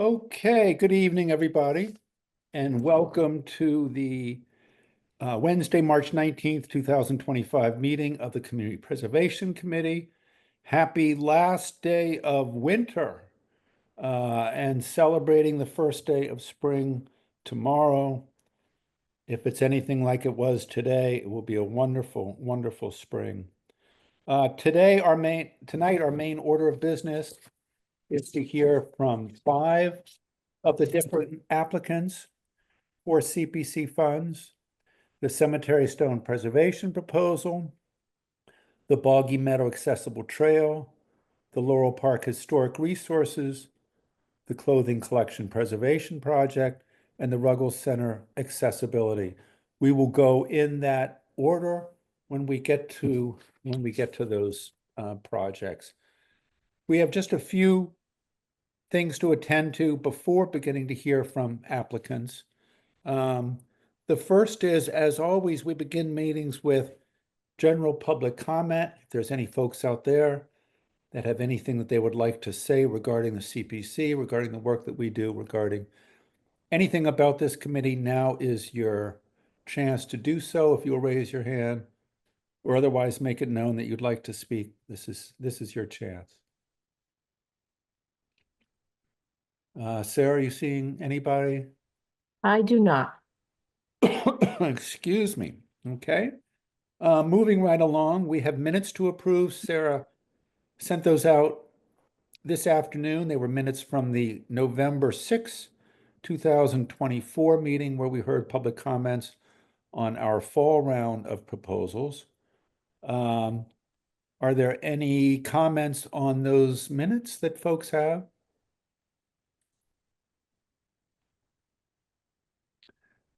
Okay, good evening, everybody, and welcome to the Wednesday, March 19th, 2025 meeting of the Community Preservation Committee. Happy last day of winter and celebrating the first day of spring tomorrow. If it's anything like it was today, it will be a wonderful, wonderful spring. Tonight, our main order of business is to hear from 5 of the different applicants for CPC funds: the Cemetery Stone Preservation Proposal, the Boggy Meadow Accessible Trail, the Laurel Park Historic Resources, the Clothing Collection Preservation Project, and the Ruggles Center Accessibility. We will go in that order when we get to those projects. We have just a few things to attend to before beginning to hear from applicants. The first is, as always, we begin meetings with general public comment. If there's any folks out there that have anything that they would like to say regarding the CPC, regarding the work that we do, regarding anything about this committee, now is your chance to do so. If you'll raise your hand or otherwise make it known that you'd like to speak, this is your chance. Sarah, are you seeing anybody? I do not. Excuse me. Okay. Moving right along, we have minutes to approve. Sarah sent those out this afternoon. They were minutes from the November 6th, 2024 meeting where we heard public comments on our fall round of proposals. Are there any comments on those minutes that folks have?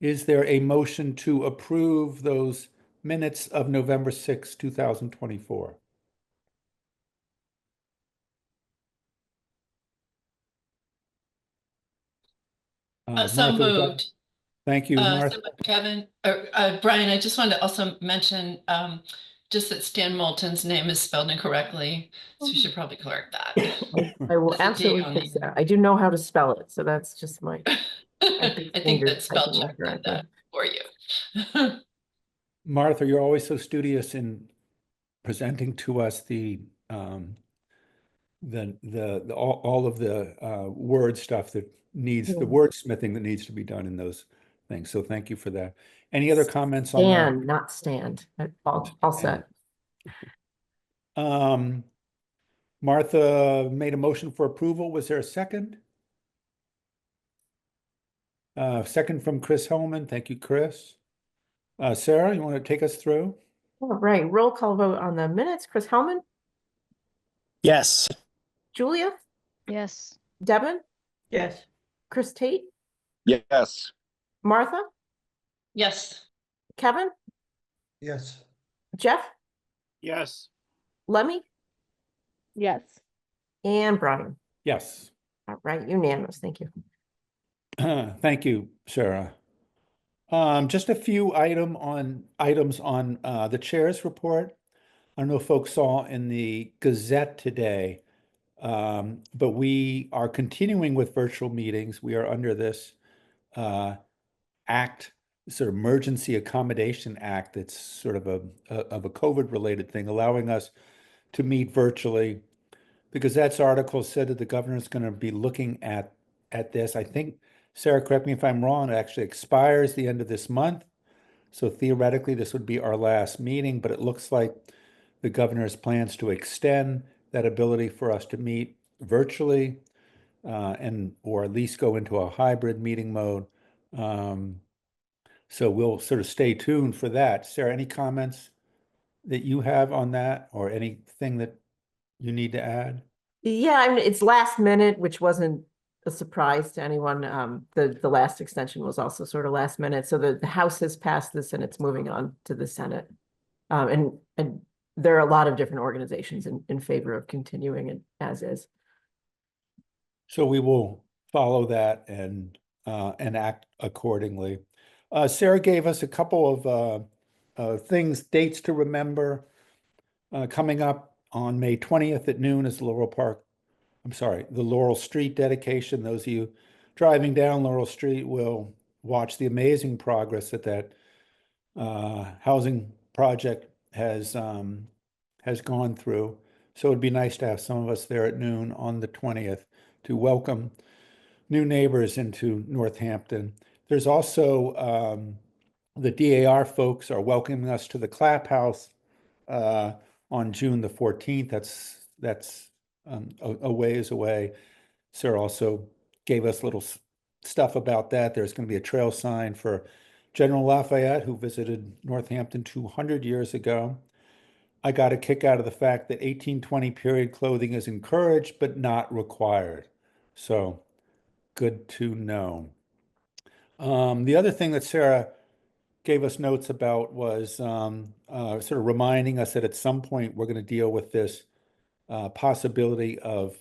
Is there a motion to approve those minutes of November 6th, 2024? So moved. Thank you, Martha. So Kevin, Brian, I just wanted to also mention just that Stan Moulton's name is spelled incorrectly, so you should probably correct that. I will absolutely fix that. I do know how to spell it, so that's just my. I think that spell check did that for you. Martha, you're always so studious in presenting to us all of the word stuff that needs the wordsmithing that needs to be done in those things. So thank you for that. Any other comments on that? Not stand. All set. Martha made a motion for approval. Was there a second? Second from Chris Holman. Thank you, Chris. Sarah, you want to take us through? All right. Roll call vote on the minutes. Chris Hellman? Yes. Julia? Yes. Devin? Yes. Chris Tate? Yes. Martha? Yes. Kevin? Yes. Jeff? Yes. Lemmy? Yes. And Brian? Yes. All right. Unanimous. Thank you. Thank you, Sarah. Just a few items on the chair's report. I don't know if folks saw in the Gazette today, but we are continuing with virtual meetings. We are under this act, sort of Emergency Accommodation Act. That's sort of a COVID-related thing, allowing us to meet virtually. The Gazette's article said that the governor is going to be looking at this. I think, Sarah, correct me if I'm wrong, it actually expires the end of this month. So theoretically, this would be our last meeting, but it looks like the governor's plans to extend that ability for us to meet virtually or at least go into a hybrid meeting mode. So we'll sort of stay tuned for that. Sarah, any comments that you have on that or anything that you need to add? Yeah, I mean, it's last minute, which wasn't a surprise to anyone. The last extension was also sort of last minute. So the House has passed this and it's moving on to the Senate. And there are a lot of different organizations in favor of continuing it as is. So we will follow that and act accordingly. Sarah gave us a couple of dates to remember. Coming up on May 20th at noon is the Laurel Park I'm sorry, the Laurel Street dedication. Those of you driving down Laurel Street will watch the amazing progress that housing project has gone through. So it'd be nice to have some of us there at noon on the 20th to welcome new neighbors into Northampton. There's also the DAR folks are welcoming us to the Clap House on June the 14th. That's a ways away. Sarah also gave us little stuff about that. There's going to be a trail sign for General Lafayette, who visited Northampton 200 years ago. I got a kick out of the fact that 1820 period clothing is encouraged but not required. So good to know. The other thing that Sarah gave us notes about was sort of reminding us that at some point we're going to deal with this possibility of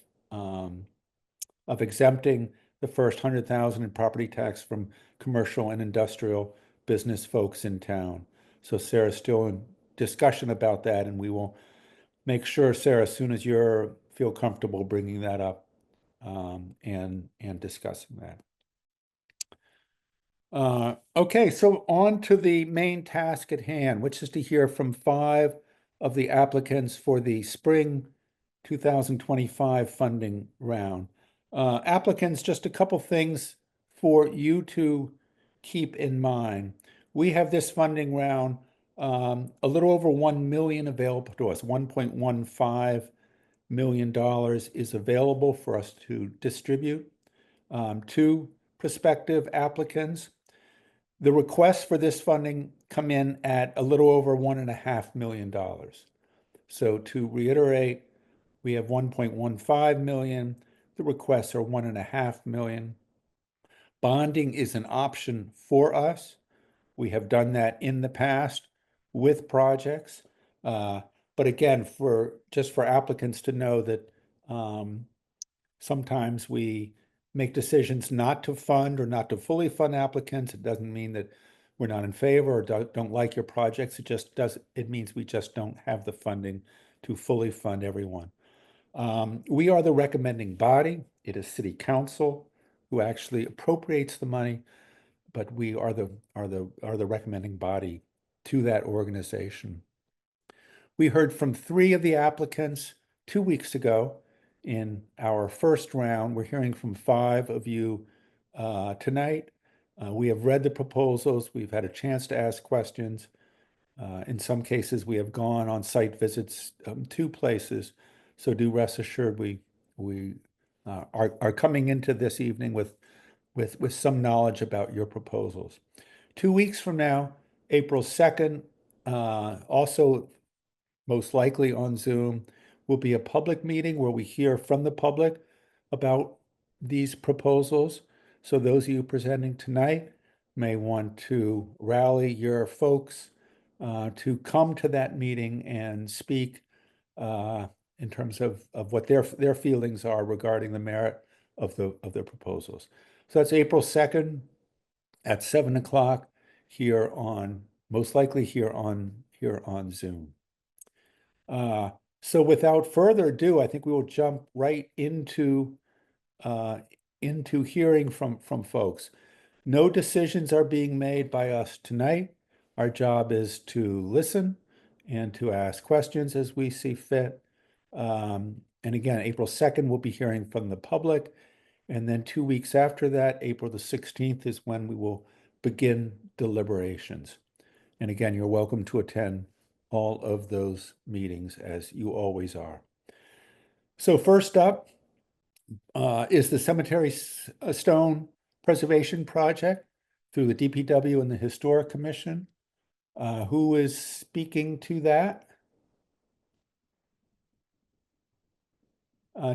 exempting the first 100,000 in property tax from commercial and industrial business folks in town. So Sarah's still in discussion about that, and we will make sure, Sarah, as soon as you feel comfortable bringing that up and discussing that. Okay, so on to the main task at hand, which is to hear from 5 of the applicants for the spring 2025 funding round. Applicants, just a couple things for you to keep in mind. We have this funding round, a little over 1 million available to us. $1.15 million is available for us to distribute to prospective applicants. The requests for this funding come in at a little over $1.5 million. So to reiterate, we have 1.15 million. The requests are 1.5 million. Bonding is an option for us. We have done that in the past with projects. But again, just for applicants to know that sometimes we make decisions not to fund or not to fully fund applicants. It doesn't mean that we're not in favor or don't like your projects. It means we just don't have the funding to fully fund everyone. We are the recommending body. It is City Council who actually appropriates the money, but we are the recommending body to that organization. We heard from 3 of the applicants 2 weeks ago in our first round. We're hearing from 5 of you tonight. We have read the proposals. We've had a chance to ask questions. In some cases, we have gone on site visits to places. So do rest assured, we are coming into this evening with some knowledge about your proposals. 2 weeks from now, April 2nd, also most likely on Zoom, will be a public meeting where we hear from the public about these proposals. So those of you presenting tonight may want to rally your folks to come to that meeting and speak in terms of what their feelings are regarding the merit of their proposals. So that's April 2nd at 7 o'clock here most likely here on Zoom. So without further ado, I think we will jump right into hearing from folks. No decisions are being made by us tonight. Our job is to listen and to ask questions as we see fit. And again, April 2nd, we'll be hearing from the public. And then 2 weeks after that, April the 16th is when we will begin deliberations. And again, you're welcome to attend all of those meetings as you always are. So first up is the Cemetery Stone Preservation Project through the DPW and the Historic Commission. Who is speaking to that?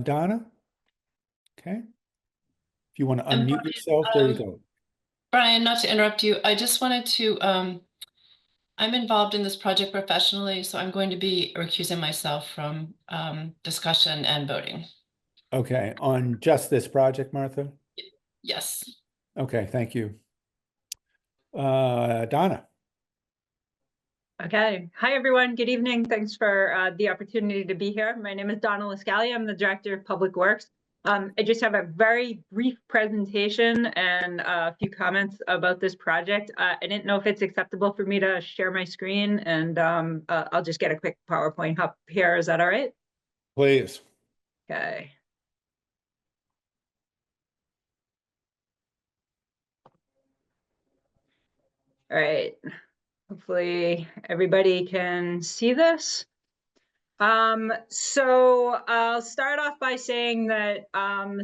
Donna? Okay. If you want to unmute yourself, there you go. Brian, not to interrupt you, I just wanted to, I'm involved in this project professionally, so I'm going to be recusing myself from discussion and voting. Okay, on just this project, Martha? Yes. Okay, thank you. Donna? Okay. Hi, everyone. Good evening. Thanks for the opportunity to be here. My name is Donna Lascali. I'm the Director of Public Works. I just have a very brief presentation and a few comments about this project. I didn't know if it's acceptable for me to share my screen, and I'll just get a quick PowerPoint up here. Is that all right? Please. Okay. All right. Hopefully everybody can see this. So I'll start off by saying that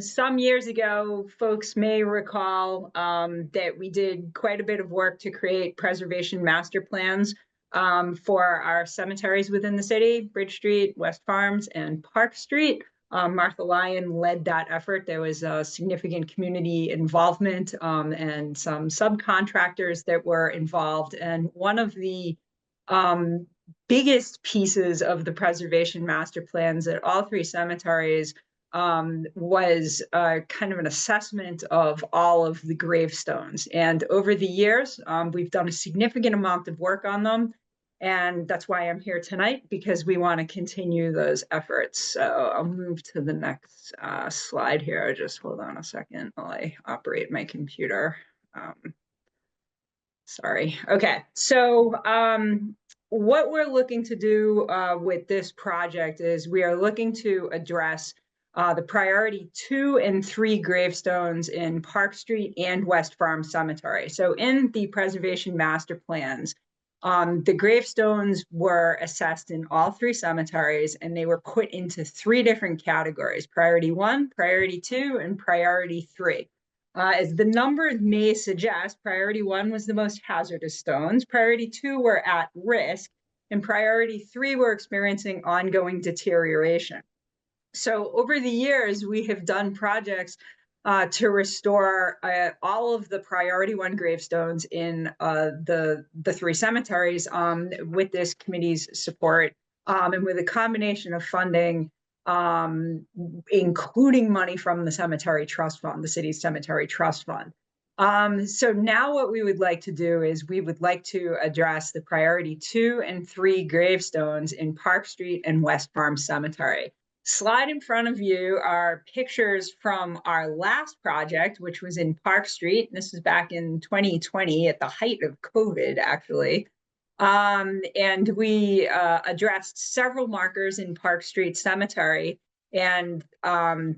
some years ago, folks may recall that we did quite a bit of work to create preservation master plans for our cemeteries within the city, Bridge Street, West Farms, and Park Street. Martha Lyon led that effort. There was a significant community involvement and some subcontractors that were involved. And one of the biggest pieces of the preservation master plans at all three cemeteries was kind of an assessment of all of the gravestones. And over the years, we've done a significant amount of work on them. And that's why I'm here tonight, because we want to continue those efforts. So I'll move to the next slide here. Just hold on a second while I operate my computer. Sorry. Okay. So what we're looking to do with this project is we are looking to address the priority 2 and 3 gravestones in Park Street and West Farm Cemetery. So in the preservation master plans, the gravestones were assessed in all 3 cemeteries, and they were put into 3 different categories: priority 1, priority 2, and priority 3. As the number may suggest, priority 1 was the most hazardous stones, priority 2 were at risk, and priority 3 were experiencing ongoing deterioration. So over the years, we have done projects to restore all of the priority 1 gravestones in the 3 cemeteries with this committee's support and with a combination of funding, including money from the cemetery trust fund, the city's cemetery trust fund. So now what we would like to do is we would like to address the priority 2 and 3 gravestones in Park Street and West Farm Cemetery. Slide in front of you are pictures from our last project, which was in Park Street. This is back in 2020 at the height of COVID, actually. And we addressed several markers in Park Street Cemetery. And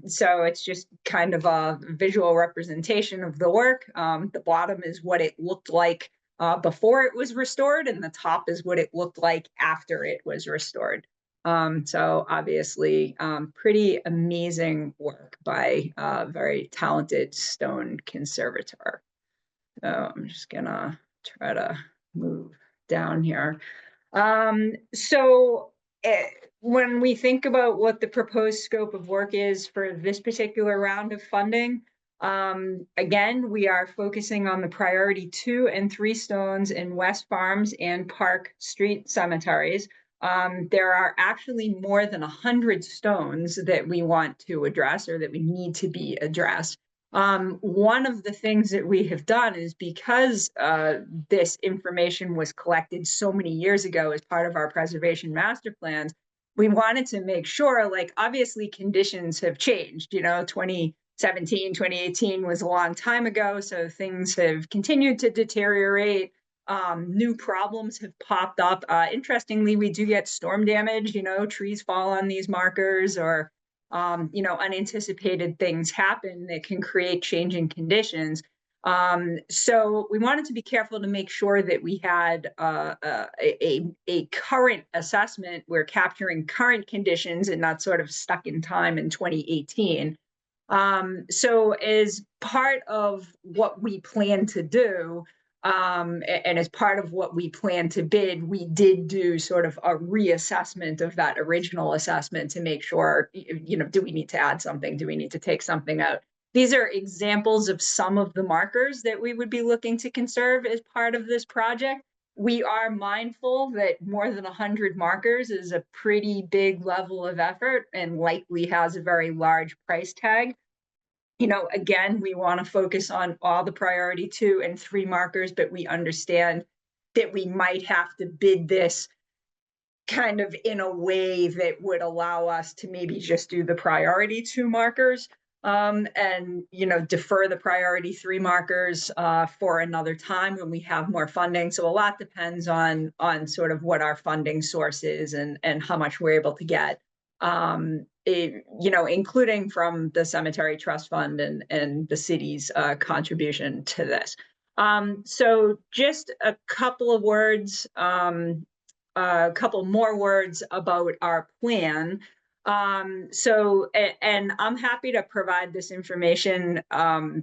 so it's just kind of a visual representation of the work. The bottom is what it looked like before it was restored, and the top is what it looked like after it was restored. So obviously, pretty amazing work by a very talented stone conservator. So I'm just gonna try to move down here. When we think about what the proposed scope of work is for this particular round of funding, again, we are focusing on the priority 2 and 3 stones in West Farms and Park Street cemeteries. There are actually more than 100 stones that we want to address, or that we need to be addressed. One of the things that we have done is, because this information was collected so many years ago as part of our preservation master plans, we wanted to make sure, like, obviously conditions have changed. 2017, 2018 was a long time ago, so things have continued to deteriorate. New problems have popped up. Interestingly, we do get storm damage, trees fall on these markers, or unanticipated things happen that can create changing conditions. So we wanted to be careful to make sure that we had a current assessment. We're capturing current conditions and not sort of stuck in time in 2018. So as part of what we plan to do, and as part of what we plan to bid, we did do sort of a reassessment of that original assessment to make sure, do we need to add something? Do we need to take something out? These are examples of some of the markers that we would be looking to conserve as part of this project. We are mindful that more than 100 markers is a pretty big level of effort and likely has a very large price tag. Again, we want to focus on all the priority 2 and 3 markers, but we understand that we might have to bid this kind of in a way that would allow us to maybe just do the priority 2 markers. and, defer the priority 3 markers for another time when we have more funding. So a lot depends on sort of what our funding source is and how much we're able to get, including from the Cemetery Trust Fund and the city's contribution to this. So just a couple of words, a couple more words about our plan. And I'm happy to provide this information, via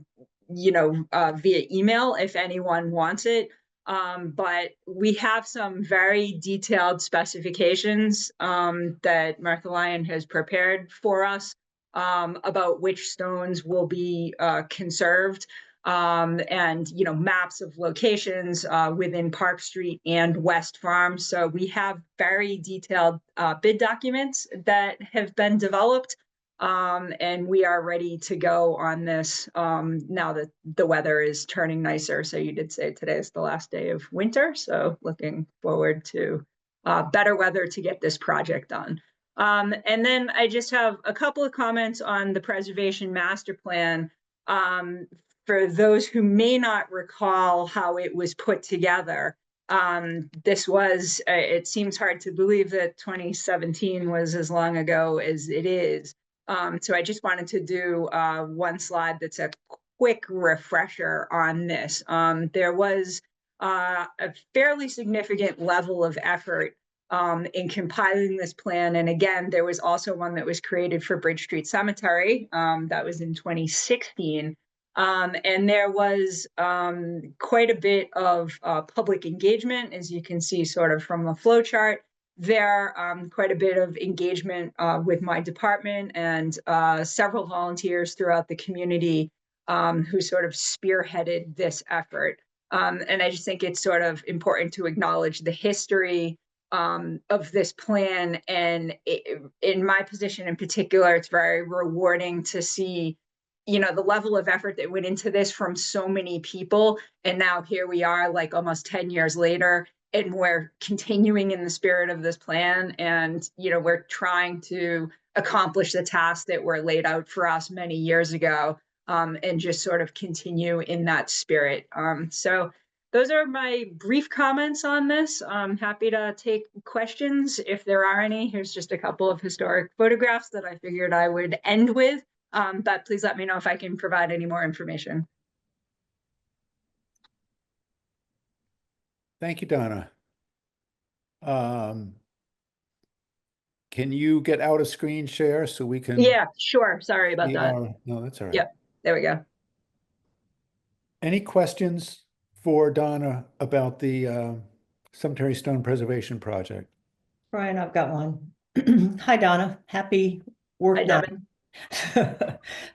email if anyone wants it. But we have some very detailed specifications that Martha Lyon has prepared for us about which stones will be conserved. And maps of locations within Park Street and West Farm. So we have very detailed bid documents that have been developed, and we are ready to go on this now that the weather is turning nicer. So you did say today is the last day of winter, so looking forward to better weather to get this project done. And then I just have a couple of comments on the preservation master plan. For those who may not recall how it was put together, this was, it seems hard to believe that 2017 was as long ago as it is. So I just wanted to do one slide that's a quick refresher on this. There was a fairly significant level of effort in compiling this plan. And again, there was also one that was created for Bridge Street Cemetery. That was in 2016. And there was quite a bit of public engagement, as you can see sort of from the flow chart. There, quite a bit of engagement with my department and several volunteers throughout the community who sort of spearheaded this effort. And I just think it's sort of important to acknowledge the history of this plan. And in my position in particular, it's very rewarding to see the level of effort that went into this from so many people. And now here we are, like almost 10 years later, and we're continuing in the spirit of this plan. And, we're trying to accomplish the tasks that were laid out for us many years ago, and just sort of continue in that spirit. So those are my brief comments on this. I'm happy to take questions if there are any. Here's just a couple of historic photographs that I figured I would end with. But please let me know if I can provide any more information. Thank you, Donna. Can you get out of screen share so we can? Yeah, sure. Sorry about that. No, that's all right. Yep, there we go. Any questions for Donna about the Cemetery Stone Preservation Project? Brian, I've got one. Hi, Donna. Happy work Hi, night. Devin.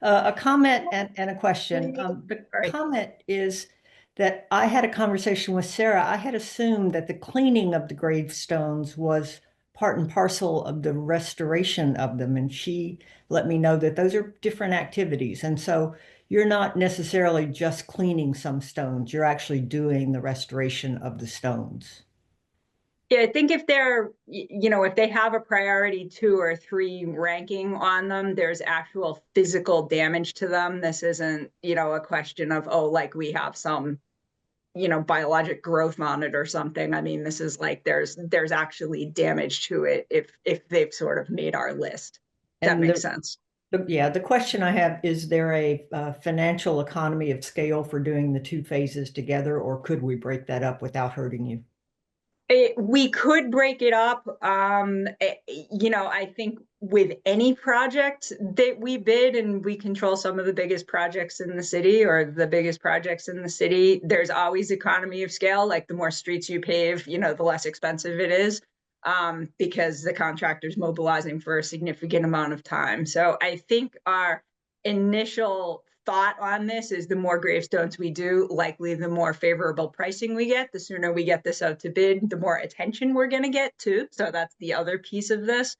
A comment and a question. The Right. comment is that I had a conversation with Sarah. I had assumed that the cleaning of the gravestones was part and parcel of the restoration of them, and she let me know that those are different activities. And so you're not necessarily just cleaning some stones, you're actually doing the restoration of the stones. Yeah, I think if they're, if they have a priority 2 or 3 ranking on them, there's actual physical damage to them. This isn't, a question of, oh, like we have some, biologic growth on it or something. I mean, this is like, there's actually damage to it if they've sort of made our list. That makes sense. The question I have, is there a financial economy of scale for doing the 2 phases together, or could we break that up without hurting you? We could break it up. I think with any project that we bid, and we control some of the biggest projects in the city or the biggest projects in the city, there's always economy of scale. Like the more streets you pave, the less expensive it is, because the contractor's mobilizing for a significant amount of time. So I think our initial thought on this is the more gravestones we do, likely the more favorable pricing we get. The sooner we get this out to bid, the more attention we're going to get too. So that's the other piece of this.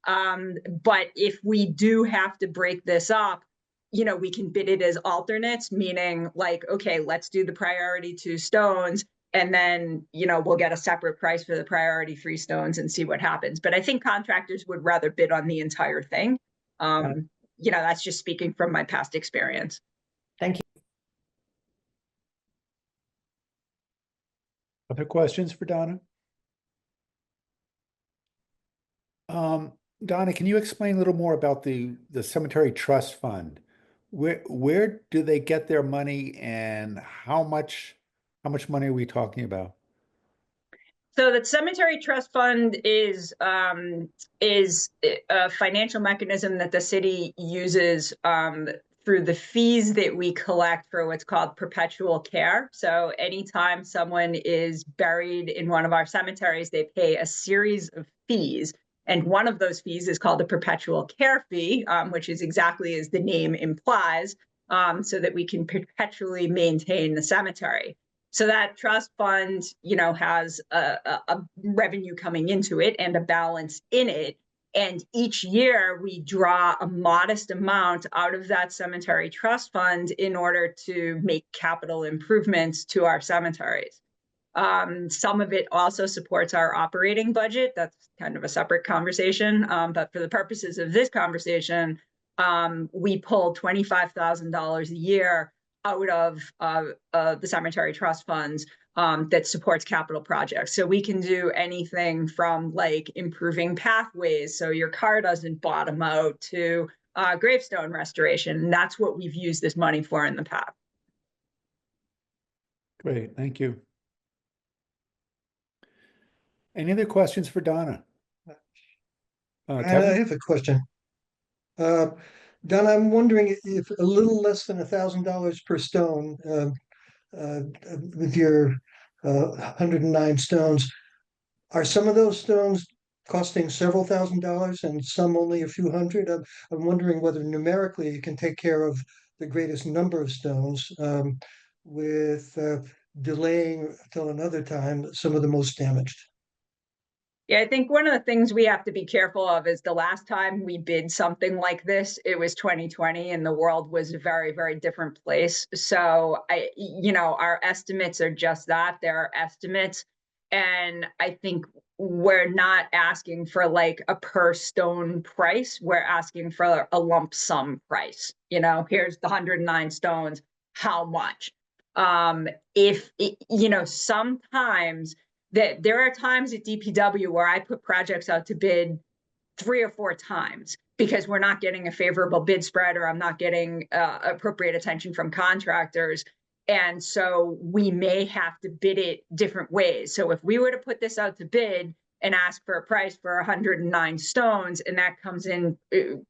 But if we do have to break this up, we can bid it as alternates, meaning like, okay, let's do the priority 2 stones, and then, we'll get a separate price for the priority 3 stones and see what happens. But I think contractors would rather bid on the entire thing. that's just speaking from my past experience. Thank you. Other questions for Donna? Donna, can you explain a little more about the cemetery trust fund? Where do they get their money, and how much money are we talking about? So the cemetery trust fund is a financial mechanism that the city uses through the fees that we collect for what's called perpetual care. So anytime someone is buried in one of our cemeteries, they pay a series of fees. And one of those fees is called the perpetual care fee, which is exactly as the name implies, so that we can perpetually maintain the cemetery. So that trust fund, has a revenue coming into it and a balance in it. And each year we draw a modest amount out of that cemetery trust fund in order to make capital improvements to our cemeteries. Some of it also supports our operating budget. That's kind of a separate conversation. But for the purposes of this conversation, we pull $25,000 a year out of the cemetery trust funds that supports capital projects. So we can do anything from like improving pathways so your car doesn't bottom out, to gravestone restoration. And that's what we've used this money for in the past. Great, thank you. Any other questions for Donna? I Kevin? have a question. Don, I'm wondering if a little less than $1,000 per stone, with your 109 stones, are some of those stones costing several $1,000s and some only a few hundred? I'm wondering whether numerically you can take care of the greatest number of stones with delaying till another time some of the most damaged. Yeah, I think one of the things we have to be careful of is the last time we bid something like this, it was 2020 and the world was a very, very different place. So our estimates are just that, they're estimates. And I think we're not asking for like a per stone price. We're asking for a lump sum price. Here's the 109 stones, how much? Sometimes that there are times at DPW where I put projects out to bid 3 or 4 times because we're not getting a favorable bid spread, or I'm not getting appropriate attention from contractors. And so we may have to bid it different ways. So if we were to put this out to bid and ask for a price for 109 stones, and that comes in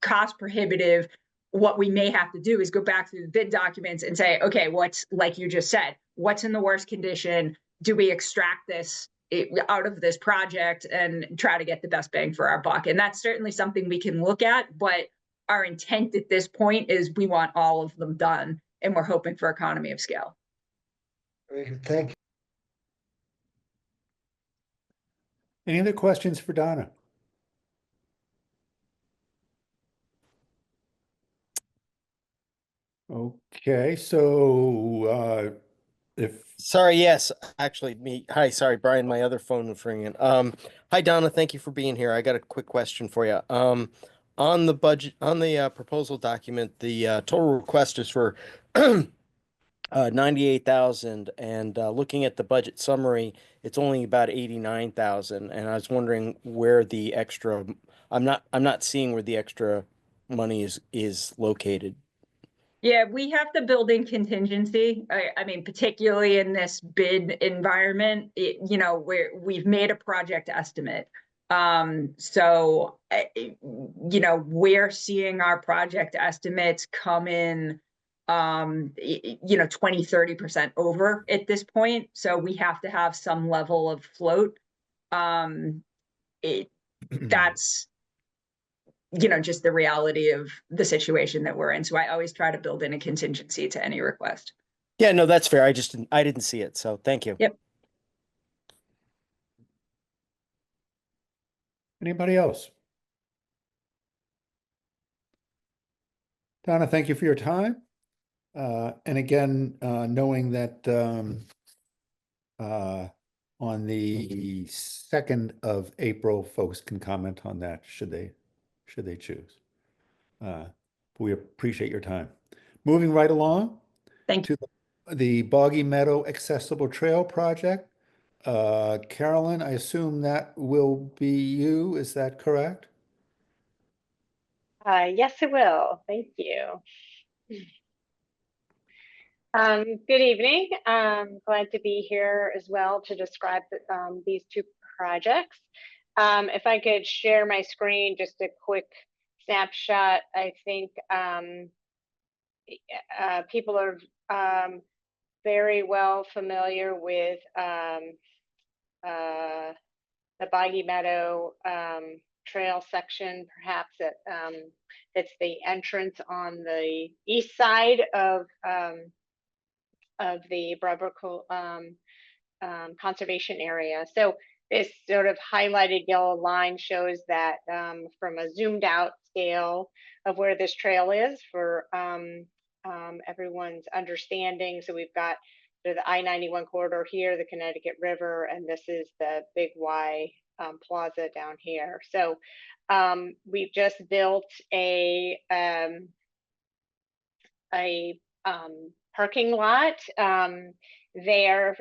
cost prohibitive, what we may have to do is go back through the bid documents and say, okay, what's, like you just said, what's in the worst condition? Do we extract this out of this project and try to get the best bang for our buck? And that's certainly something we can look at, but our intent at this point is we want all of them done, and we're hoping for economy of scale. Very good. Thank you. Any other questions for Donna? Okay, so if Sorry, yes, actually me. Hi, sorry, Brian, my other phone was ringing. Hi Donna, thank you for being here. I got a quick question for you. On the budget, on the proposal document, the total request is for 98,000, and looking at the budget summary, it's only about 89,000, and I was wondering where the extra, I'm not seeing where the extra money is located. Yeah, we have to build in contingency. I mean, particularly in this bid environment, we've made a project estimate. So we're seeing our project estimates come in 20-30% over at this point. So we have to have some level of float. That's just the reality of the situation that we're in. So I always try to build in a contingency to any request. Yeah, no, that's fair. I didn't see it, so thank you. Yep. anybody else? Donna, thank you for your time. And again, knowing that on the 2nd of April, folks can comment on that should they choose. We appreciate your time. Moving right along Thank to the Boggy Meadow Accessible Trail Project. Carolyn, I assume that will be you, is that correct? Yes, it will. Thank you. Good evening. Glad to be here as well to describe these two projects. If I could share my screen, just a quick snapshot. I think people are very well familiar with the Boggy Meadow trail section, perhaps it's the entrance on the east side of the Broadbrook conservation area. So this sort of highlighted yellow line shows that from a zoomed out scale of where this trail is for everyone's understanding. So we've got the I-91 corridor here, the Connecticut River, and this is the Big Y plaza down here. So we've just built a parking lot there,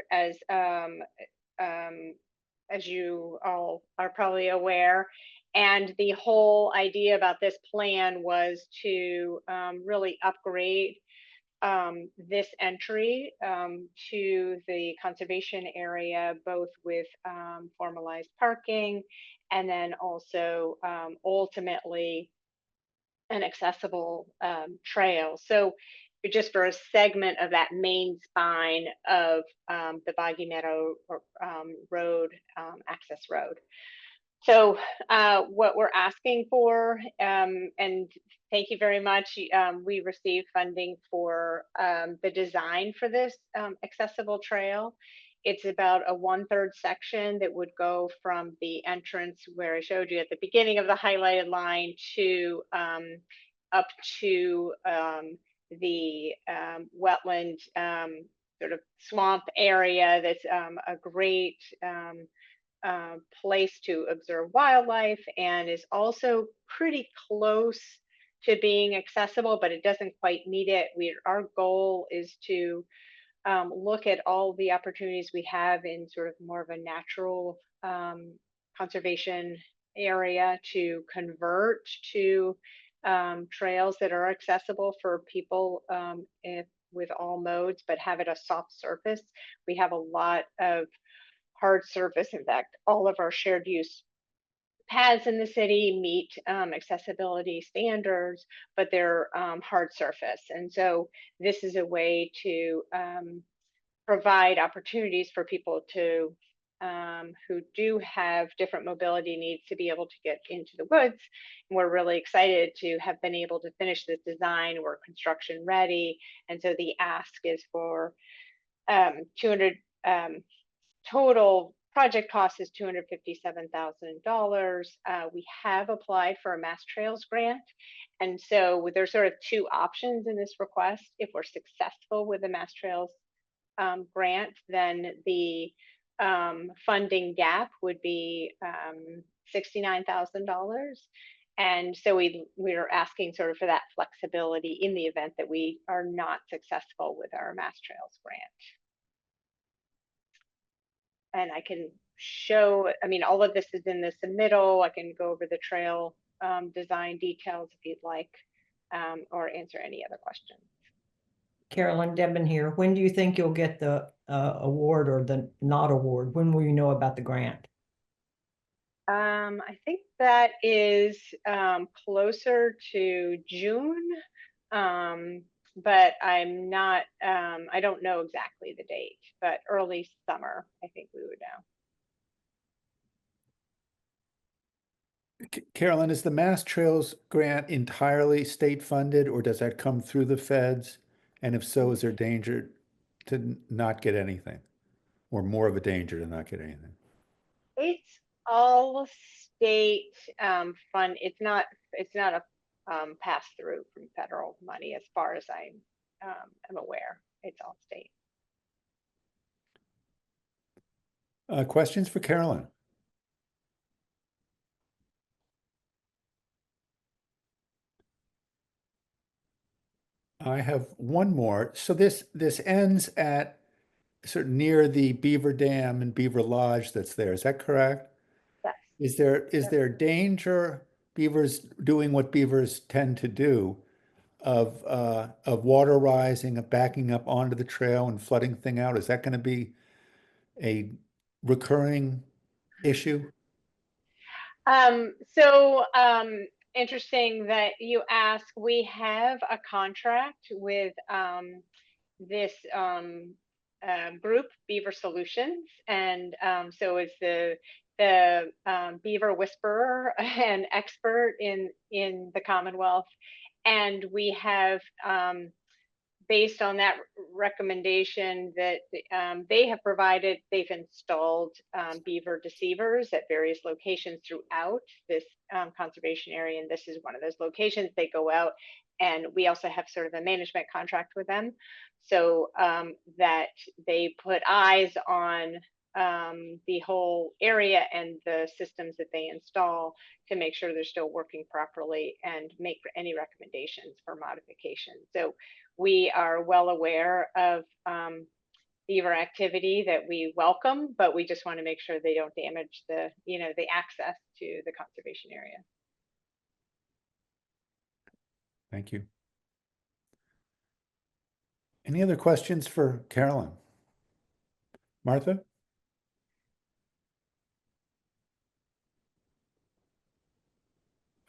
as you all are probably aware. And the whole idea about this plan was to really upgrade this entry to the conservation area, both with formalized parking and then also ultimately an accessible trail. So just for a segment of that main spine of the Boggy Meadow Road, access road. So what we're asking for, and thank you very much, we received funding for the design for this accessible trail. It's about a 1/3 section that would go from the entrance where I showed you at the beginning of the highlighted line to up to the wetland sort of swamp area. That's a great place to observe wildlife and is also pretty close to being accessible, but it doesn't quite meet it. Our goal is to look at all the opportunities we have in sort of more of a natural conservation area to convert to trails that are accessible for people with all modes, but have it a soft surface. We have a lot of hard surface. In fact, all of our shared use paths in the city meet accessibility standards, but they're hard surface. And so this is a way to provide opportunities for people to who do have different mobility needs to be able to get into the woods. And we're really excited to have been able to finish this design. We're construction ready. And so the ask is for 200 total project cost is $257,000. We have applied for a Mass Trails grant. And so there's sort of two options in this request. If we're successful with the Mass Trails grant, then the funding gap would be $69,000. And so we're asking sort of for that flexibility in the event that we are not successful with our Mass Trails grant. And I can show, I mean, all of this is in the submittal. I can go over the trail design details if you'd like, or answer any other questions. Carolyn, Debin here. When do you think you'll get the award or the not award? When will you know about the grant? I think that is closer to June, but I'm not, I don't know exactly the date, but early summer, I think we would know. Carolyn, is the Mass Trails grant entirely state funded, or does that come through the feds? And if so, is there danger to not get anything, or more of a danger to not get anything? It's all state fund. It's not a pass through from federal money, as far as I am aware. It's all state. Questions for Carolyn? I have one more. So this ends at sort of near the Beaver Dam and Beaver Lodge that's there. Is that correct? Yes. Is there danger, beavers doing what beavers tend to do, of water rising, of backing up onto the trail and flooding thing out? Is that going to be a recurring issue? Interesting that you ask. We have a contract with this group, Beaver Solutions, and so it's the beaver whisperer and expert in the Commonwealth, and we have based on that recommendation that they have provided, they've installed beaver deceivers at various locations throughout this conservation area. And this is one of those locations. They go out, and we also have sort of a management contract with them, so that they put eyes on the whole area and the systems that they install to make sure they're still working properly and make any recommendations for modification. So we are well aware of beaver activity that we welcome, but we just want to make sure they don't damage the, the access to the conservation area. Thank you. Any other questions for Carolyn? Martha?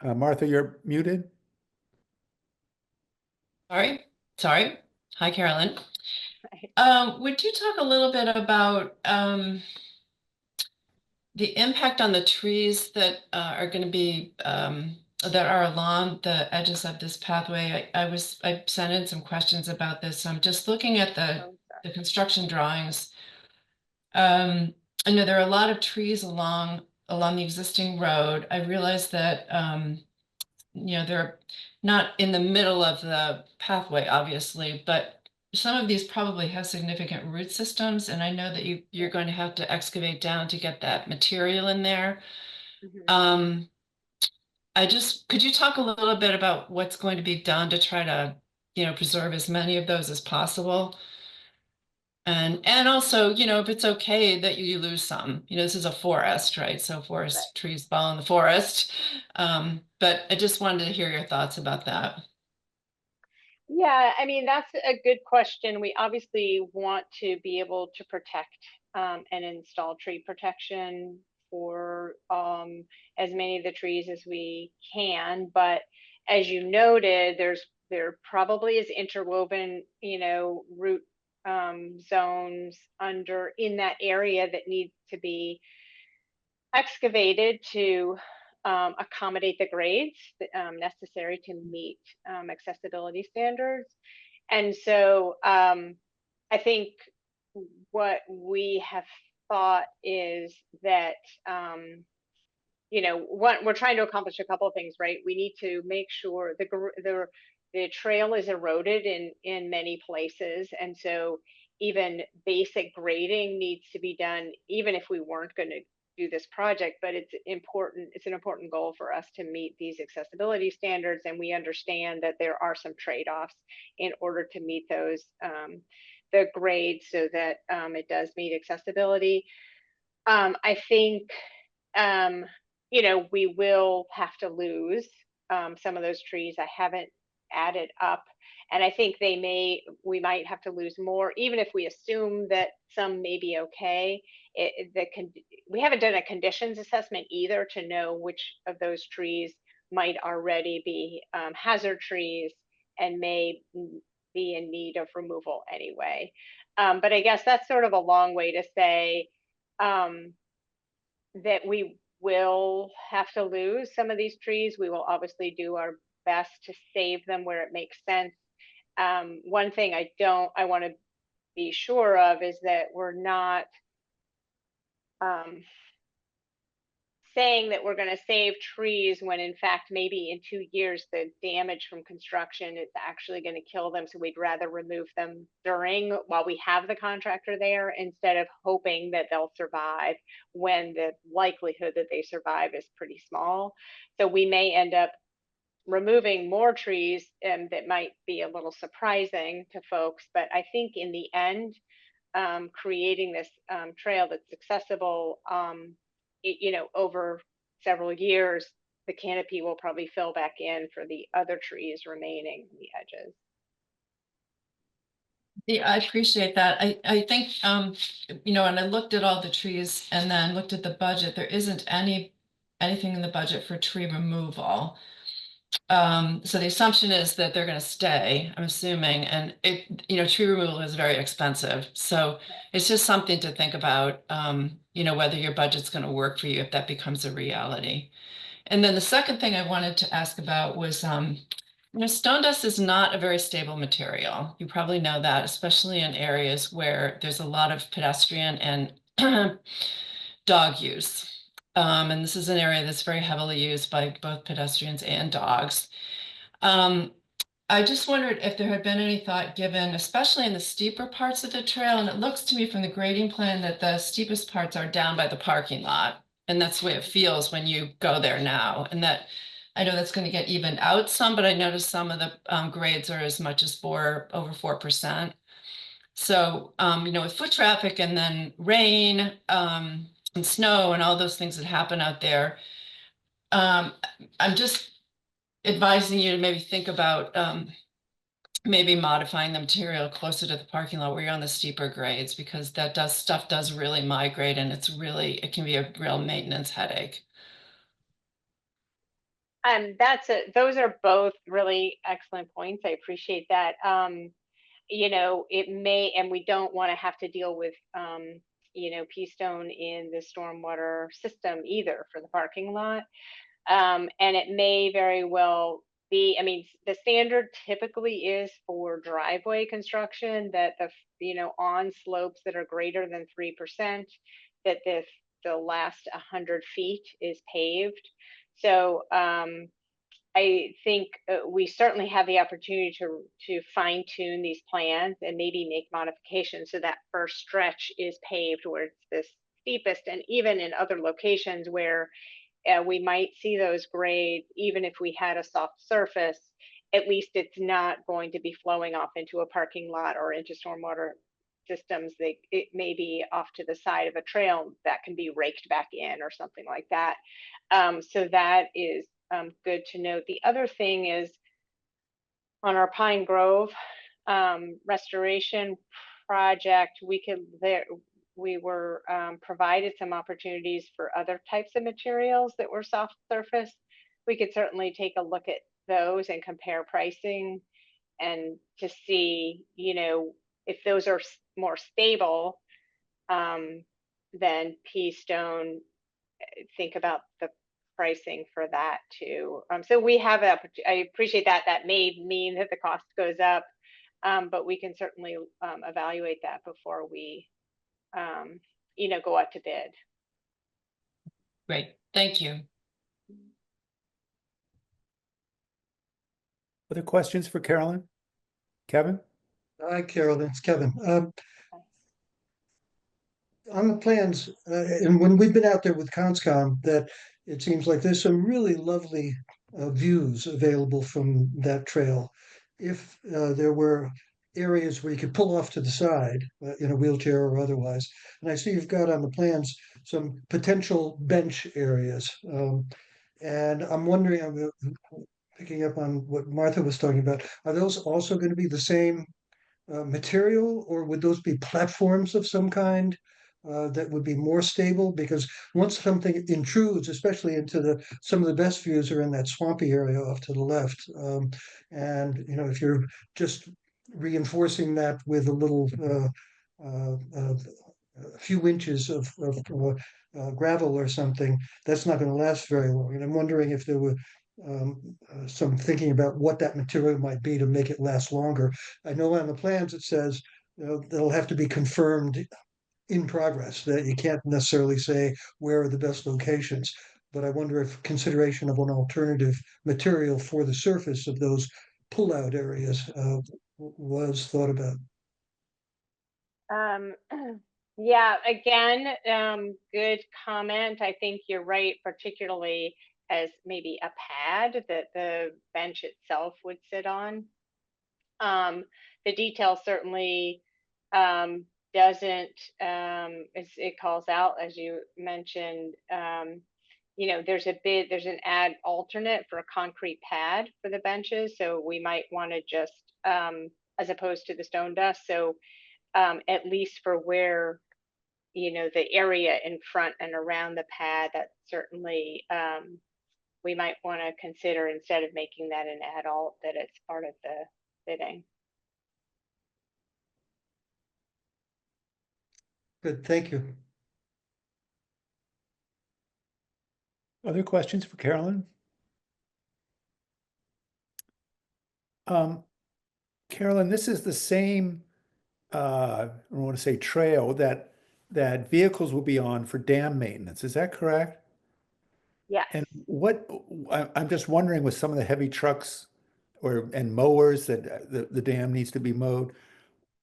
Martha, you're muted. Sorry. Hi, Carolyn. Would you talk a little bit about the impact on the trees that are going to be that are along the edges of this pathway? I sent in some questions about this. I'm just looking at the construction drawings. I know there are a lot of trees along the existing road. I realize that they're not in the middle of the pathway, obviously, but some of these probably have significant root systems, and I know that you're going to have to excavate down to get that material in there. Mm-hmm. Could you talk a little bit about what's going to be done to try to, preserve as many of those as possible? And also, if it's okay that you lose some, this is a forest, right? So forest trees fall in the forest. But I just wanted to hear your thoughts about that. Yeah, I mean, that's a good question. We obviously want to be able to protect and install tree protection for as many of the trees as we can. But as you noted, there probably is interwoven, root zones in that area that need to be excavated to accommodate the grades necessary to meet accessibility standards. And so I think what we have thought is that we're trying to accomplish a couple of things, right? We need to make sure the trail is eroded in many places, and so even basic grading needs to be done, even if we weren't going to do this project. But it's an important goal for us to meet these accessibility standards, and we understand that there are some trade-offs in order to meet those the grades so that it does meet accessibility. I think we will have to lose some of those trees. I haven't added up, and I think we might have to lose more, even if we assume that some may be okay. We haven't done a conditions assessment either to know which of those trees might already be hazard trees and may be in need of removal anyway. But I guess that's sort of a long way to say that we will have to lose some of these trees. We will obviously do our best to save them where it makes sense. One thing I want to be sure of is that we're not saying that we're going to save trees when in fact maybe in 2 years the damage from construction is actually going to kill them. So we'd rather remove them while we have the contractor there, instead of hoping that they'll survive when the likelihood that they survive is pretty small. So we may end up removing more trees, that might be a little surprising to folks, but I think in the end, creating this trail that's accessible, over several years, the canopy will probably fill back in for the other trees remaining in the edges. Yeah, I appreciate that. I think, and I looked at all the trees and then looked at the budget. There isn't anything in the budget for tree removal. So the assumption is that they're going to stay, I'm assuming, and tree removal is very expensive. So it's just something to think about, whether your budget's going to work for you if that becomes a reality. And then the second thing I wanted to ask about was, stone dust is not a very stable material. You probably know that, especially in areas where there's a lot of pedestrian and dog use. And this is an area that's very heavily used by both pedestrians and dogs. I just wondered if there had been any thought given, especially in the steeper parts of the trail, and it looks to me from the grading plan that the steepest parts are down by the parking lot. And that's the way it feels when you go there now. And that I know that's going to get evened out some, but I noticed some of the grades are as much as over 4%. So, with foot traffic and then rain and snow and all those things that happen out there, I'm just advising you to maybe think about maybe modifying the material closer to the parking lot where you're on the steeper grades, because stuff does really migrate, and it can be a real maintenance headache. Those are both really excellent points. I appreciate that. It may, and we don't want to have to deal with, pea stone in the stormwater system either for the parking lot. And it may very well be, the standard typically is for driveway construction that on slopes that are greater than 3%, that the last 100 feet is paved. So I think we certainly have the opportunity to fine tune these plans and maybe make modifications so that first stretch is paved where it's the steepest, and even in other locations where we might see those grades, even if we had a soft surface, at least it's not going to be flowing off into a parking lot or into stormwater systems. It may be off to the side of a trail that can be raked back in or something like that. So that is good to note. The other thing is on our Pine Grove restoration project, we were provided some opportunities for other types of materials that were soft surface. We could certainly take a look at those and compare pricing and to see, if those are more stable than pea stone, think about the pricing for that too. So we have I appreciate that. That may mean that the cost goes up, but we can certainly evaluate that before we go out to bid. Great, thank you. Other questions for Carolyn? Kevin? Hi, Carolyn, it's Kevin. On the plans, and when we've been out there with Conscom, that it seems like there's some really lovely views available from that trail. If there were areas where you could pull off to the side in a wheelchair or otherwise, and I see you've got on the plans some potential bench areas. And I'm wondering, I'm picking up on what Martha was talking about, are those also going to be the same material, or would those be platforms of some kind that would be more stable? Because once something intrudes, especially into some of the best views are in that swampy area off to the left. And if you're just reinforcing that with a little a few inches of gravel or something, that's not going to last very long. And I'm wondering if there were some thinking about what that material might be to make it last longer. I know on the plans it says they'll have to be confirmed in progress, that you can't necessarily say where are the best locations. But I wonder if consideration of an alternative material for the surface of those pull-out areas was thought about. Yeah, again, good comment. I think you're right, particularly as maybe a pad that the bench itself would sit on. The detail certainly doesn't, it calls out, as you mentioned, there's an ad alternate for a concrete pad for the benches. So we might want to just, as opposed to the stone dust. So at least for where, the area in front and around the pad, that certainly we might want to consider, instead of making that an ad alt, that it's part of the bidding. Good, thank you. Other questions for Carolyn? Carolyn, this is the same, I don't want to say trail that vehicles will be on for dam maintenance. Is that correct? Yes. And I'm just wondering, with some of the heavy trucks and mowers that the dam needs to be mowed,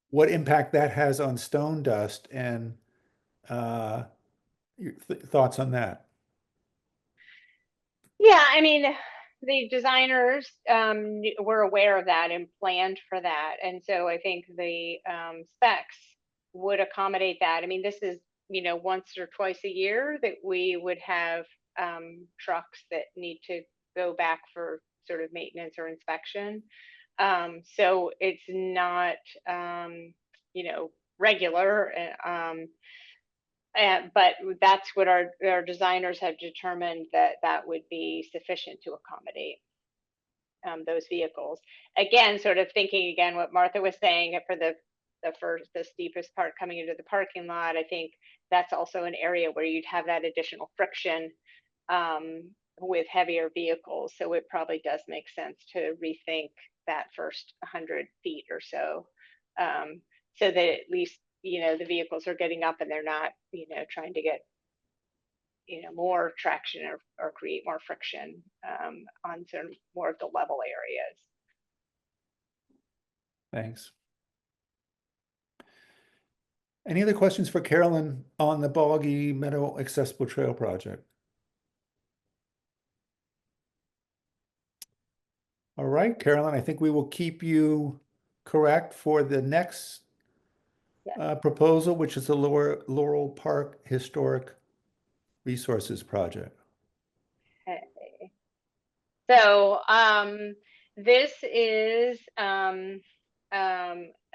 what impact that has on stone dust, and your thoughts on that? Yeah, I mean, the designers were aware of that and planned for that. And so I think the specs would accommodate that. I mean, this is, once or twice a year that we would have trucks that need to go back for sort of maintenance or inspection. So it's not, regular. But that's what our designers have determined, that would be sufficient to accommodate those vehicles. Again, sort of thinking again what Martha was saying for the steepest part coming into the parking lot. I think that's also an area where you'd have that additional friction with heavier vehicles. So it probably does make sense to rethink that first 100 feet or so, so that at least the vehicles are getting up and they're not trying to get more traction or create more friction on sort of more of the level areas. Thanks. Any other questions for Carolyn on the Boggy Meadow Accessible Trail project? All right, Carolyn, I think we will keep you correct for the next proposal, which is the Laurel Park Historic Resources Project. Okay. So this is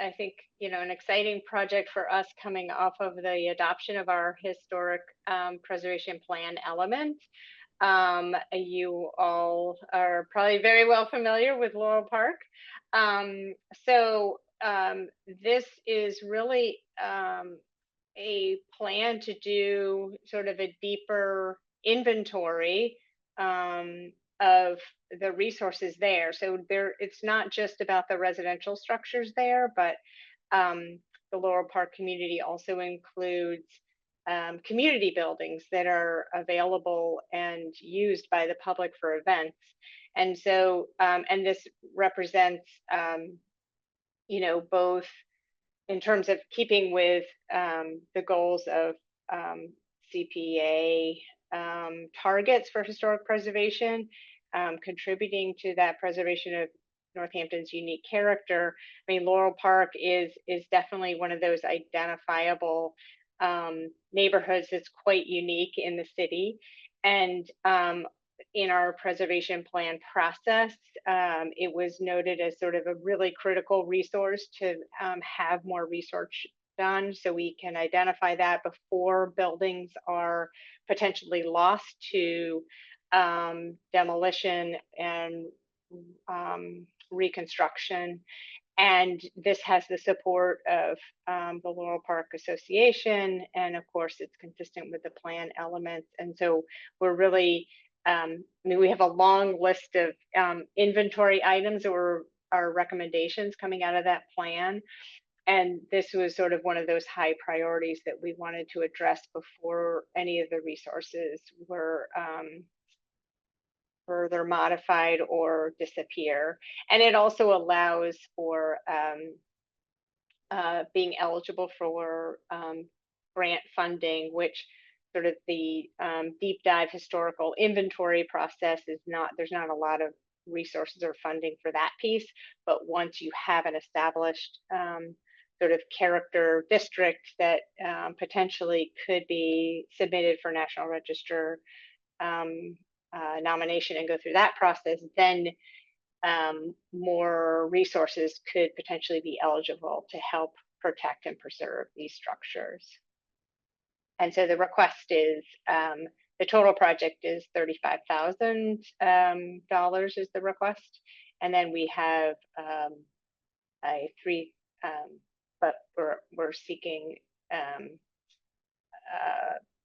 I think an exciting project for us, coming off of the adoption of our historic preservation plan element. You all are probably very well familiar with Laurel Park. So this is really a plan to do sort of a deeper inventory of the resources there. So it's not just about the residential structures there, but the Laurel Park community also includes community buildings that are available and used by the public for events. And so, and this represents, both in terms of keeping with the goals of CPA targets for historic preservation, contributing to that preservation of Northampton's unique character. I mean, Laurel Park is definitely one of those identifiable neighborhoods that's quite unique in the city. And in our preservation plan process, it was noted as sort of a really critical resource to have more research done, so we can identify that before buildings are potentially lost to demolition and reconstruction. And this has the support of the Laurel Park Association, and of course it's consistent with the plan elements. And so we're really, I mean, we have a long list of inventory items or our recommendations coming out of that plan. And this was sort of one of those high priorities that we wanted to address before any of the resources were further modified or disappear. And it also allows for being eligible for grant funding, which sort of the deep dive historical inventory process is not, there's not a lot of resources or funding for that piece. But once you have an established sort of character district that potentially could be submitted for National Register nomination and go through that process, then more resources could potentially be eligible to help protect and preserve these structures. And so the request is, the total project is $35,000 is the request. And then we have but we're seeking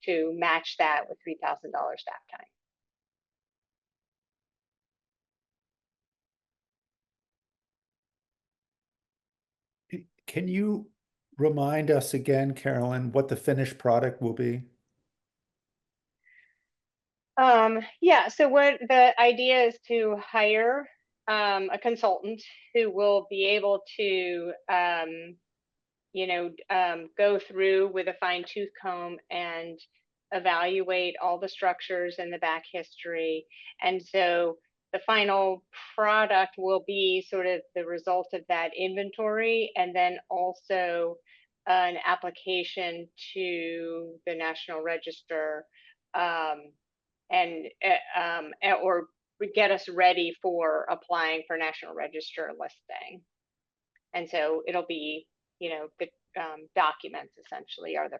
to match that with $3,000 staff time. Can you remind us again, Carolyn, what the finished product will be? Yeah, so what the idea is to hire a consultant who will be able to go through with a fine-tooth comb and evaluate all the structures and the back history. And so the final product will be sort of the result of that inventory, and then also an application to the National Register or get us ready for applying for National Register listing. And so it'll be, the documents essentially are the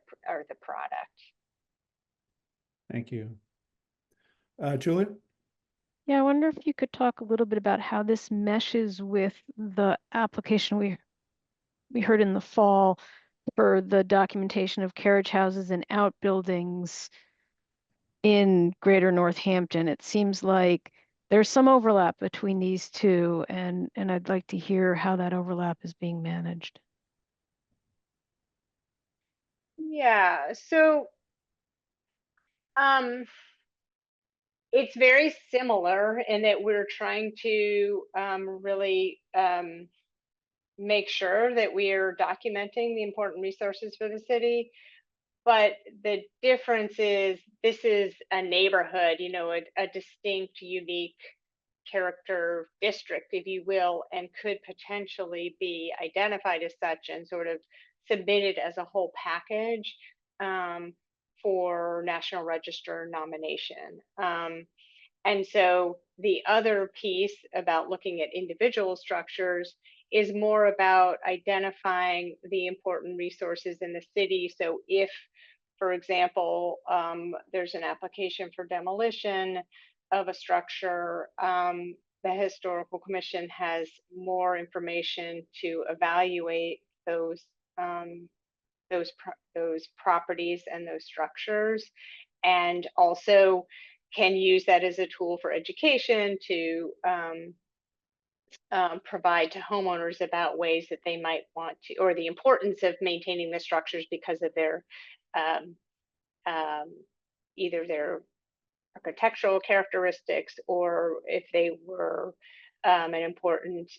product. Thank you. Julie? Yeah, I wonder if you could talk a little bit about how this meshes with the application we heard in the fall for the documentation of carriage houses and outbuildings in Greater Northampton. It seems like there's some overlap between these two, and I'd like to hear how that overlap is being managed. Yeah, so it's very similar in that we're trying to really make sure that we are documenting the important resources for the city. But the difference is this is a neighborhood, a distinct, unique character district, if you will, and could potentially be identified as such and sort of submitted as a whole package for National Register nomination. And so the other piece about looking at individual structures is more about identifying the important resources in the city. So if, for example, there's an application for demolition of a structure, the Historical Commission has more information to evaluate those properties and those structures, and also can use that as a tool for education to provide to homeowners about ways that they might want to, or the importance of maintaining the structures because of their either their architectural characteristics, or if they were an important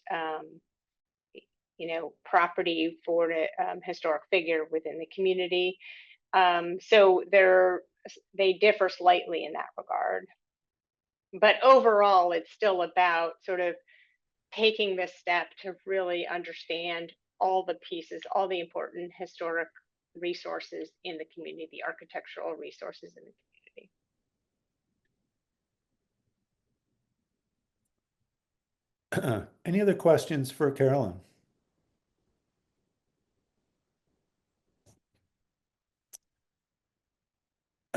property for a historic figure within the community. So they differ slightly in that regard. But overall, it's still about sort of taking this step to really understand all the pieces, all the important historic resources in the community, the architectural resources in the community. Any other questions for Carolyn?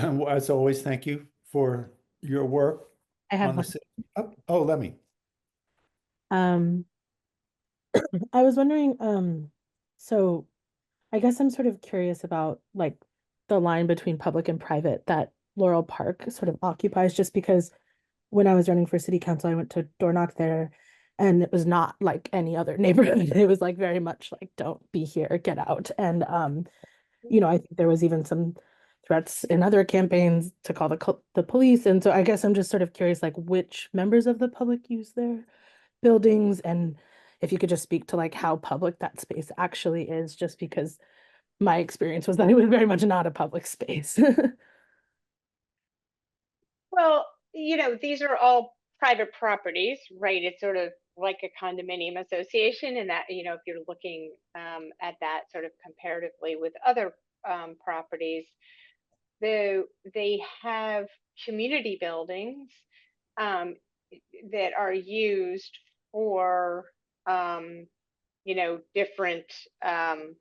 Well, as always, thank you for your work. I have on one. the oh, let me. I was wondering, so I guess I'm sort of curious about like the line between public and private that Laurel Park sort of occupies, just because when I was running for city council, I went to door knock there and it was not like any other neighborhood. It was like very much like, don't be here, get out. And I think there was even some threats in other campaigns to call the police. And so I guess I'm just sort of curious, like which members of the public use their buildings, and if you could just speak to like how public that space actually is, just because my experience was that it was very much not a public space. Well, these are all private properties, right? It's sort of like a condominium association, and that, if you're looking at that sort of comparatively with other properties, they have community buildings um, that are used for different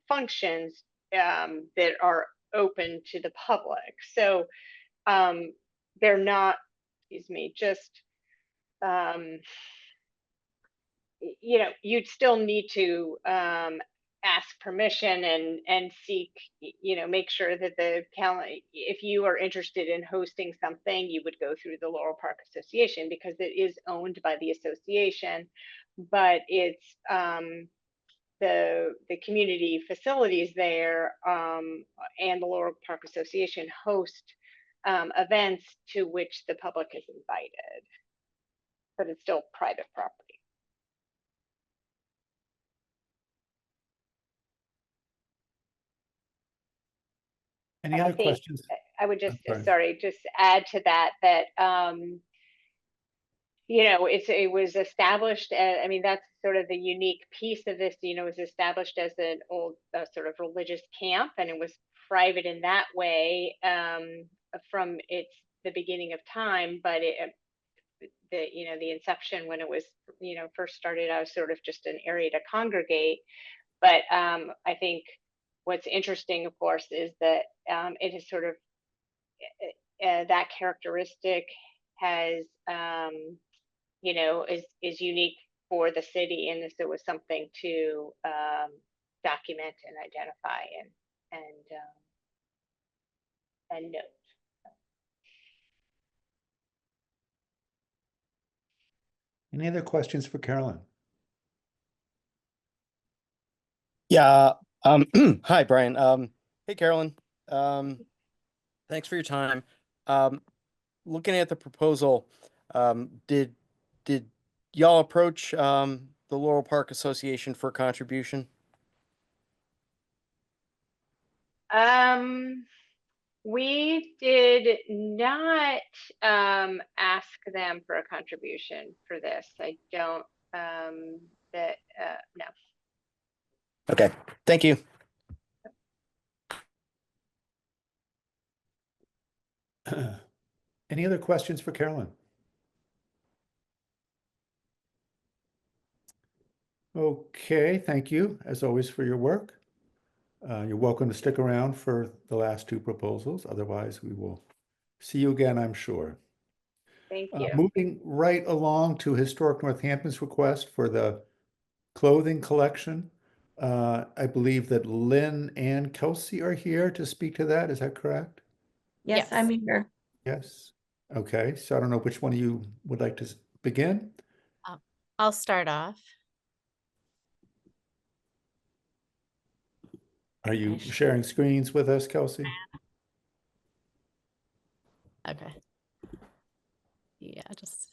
functions that are open to the public. So they're not, excuse me, just you'd still need to ask permission and seek, make sure that the calendar, if you are interested in hosting something, you would go through the Laurel Park Association because it is owned by the association, but it's the community facilities there and the Laurel Park Association host events to which the public is invited, but it's still private property. Any And I other think questions? I would just, I'm sorry. sorry, just add to that, it was established, I mean, that's sort of the unique piece of this, it was established as an old sort of religious camp, and it was private in that way from the beginning of time, but the inception when it was, first started out as sort of just an area to congregate. But I think what's interesting, of course, is that it is sort of that characteristic has is unique for the city, and so it was something to document and identify and note. Any other questions for Carolyn? Yeah. Hi, Brian. Hey, Carolyn. Thanks for your time. Looking at the proposal, did y'all approach the Laurel Park Association for a contribution? We did not ask them for a contribution for this. I don't no. Okay, thank you. Any other questions for Carolyn? Okay, thank you, as always, for your work. You're welcome to stick around for the last two proposals. Otherwise, we will see you again, I'm sure. Thank you. Moving right along to Historic Northampton's request for the clothing collection. I believe that Lynn and Kelsey are here to speak to that. Is that correct? Yes, I'm here. Yes. Okay, so I don't know which one of you would like to begin. I'll start off. Are you sharing screens with us, Kelsey? Okay. Yeah, just.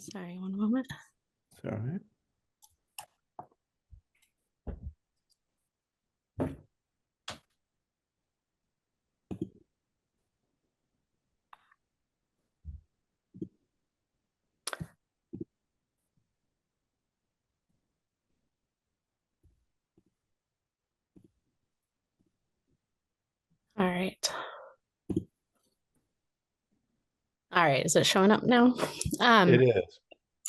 Sorry, one moment. It's all right. All right. All right, is it showing up now? It is.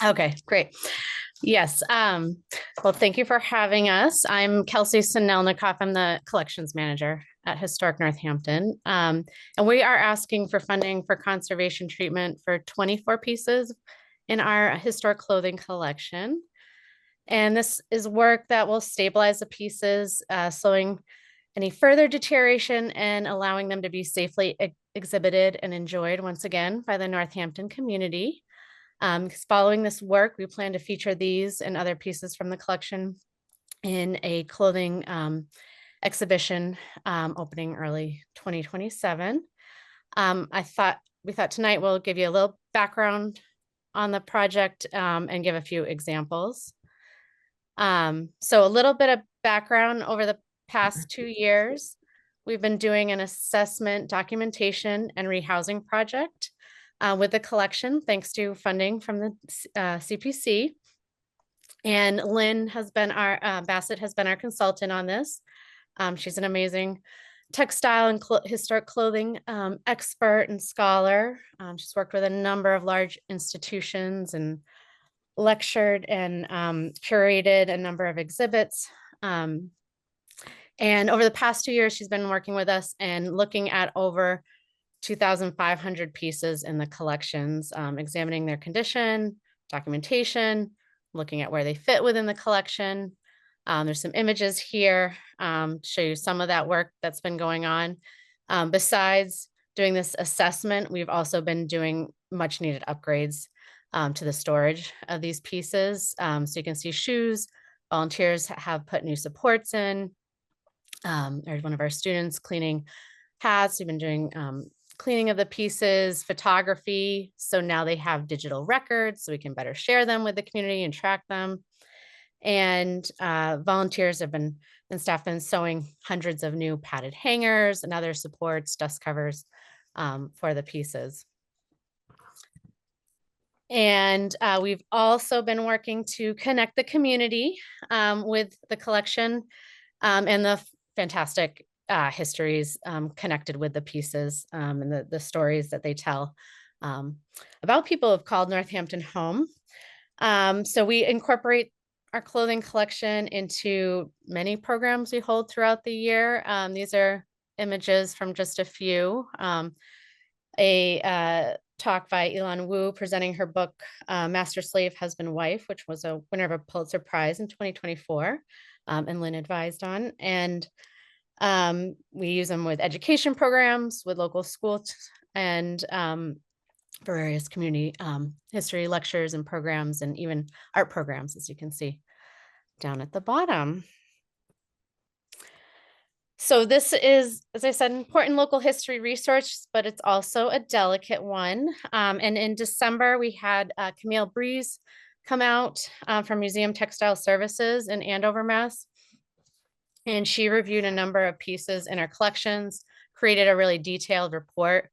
Okay, great. Yes. Well, thank you for having us. I'm Kelsey Sinelnikoff. I'm the collections manager at Historic Northampton. And we are asking for funding for conservation treatment for 24 pieces in our historic clothing collection. And this is work that will stabilize the pieces, slowing any further deterioration and allowing them to be safely exhibited and enjoyed once again by the Northampton community. Following this work, we plan to feature these and other pieces from the collection in a clothing exhibition opening early 2027. We thought tonight we'll give you a little background on the project and give a few examples. So a little bit of background. Over the past 2 years, we've been doing an assessment, documentation, and rehousing project with the collection, thanks to funding from the CPC. And Lynn has been Bassett has been our consultant on this. She's an amazing textile and historic clothing expert and scholar. She's worked with a number of large institutions and lectured and curated a number of exhibits. And over the past 2 years, she's been working with us and looking at over 2,500 pieces in the collections, examining their condition, documentation, looking at where they fit within the collection. There's some images here to show you some of that work that's been going on. Besides doing this assessment, we've also been doing much needed upgrades to the storage of these pieces. So you can see shoes. Volunteers have put new supports in. There's one of our students cleaning hats. We've been doing cleaning of the pieces, photography. So now they have digital records so we can better share them with the community and track them. And volunteers have been, and staff been sewing hundreds of new padded hangers and other supports, dust covers for the pieces. And we've also been working to connect the community with the collection and the fantastic histories connected with the pieces and the stories that they tell about people who have called Northampton home. So we incorporate our clothing collection into many programs we hold throughout the year. These are images from just a few. A talk by Elon Wu presenting her book, Master Slave Husband Wife, which was a winner of a Pulitzer Prize in 2024, and Lynn advised on. And we use them with education programs, with local schools, and for various community history lectures and programs, and even art programs, as you can see down at the bottom. So this is, as I said, an important local history resource, but it's also a delicate one. And in December, we had Camille Breeze come out from Museum Textile Services in Andover, Mass. And she reviewed a number of pieces in our collections, created a really detailed report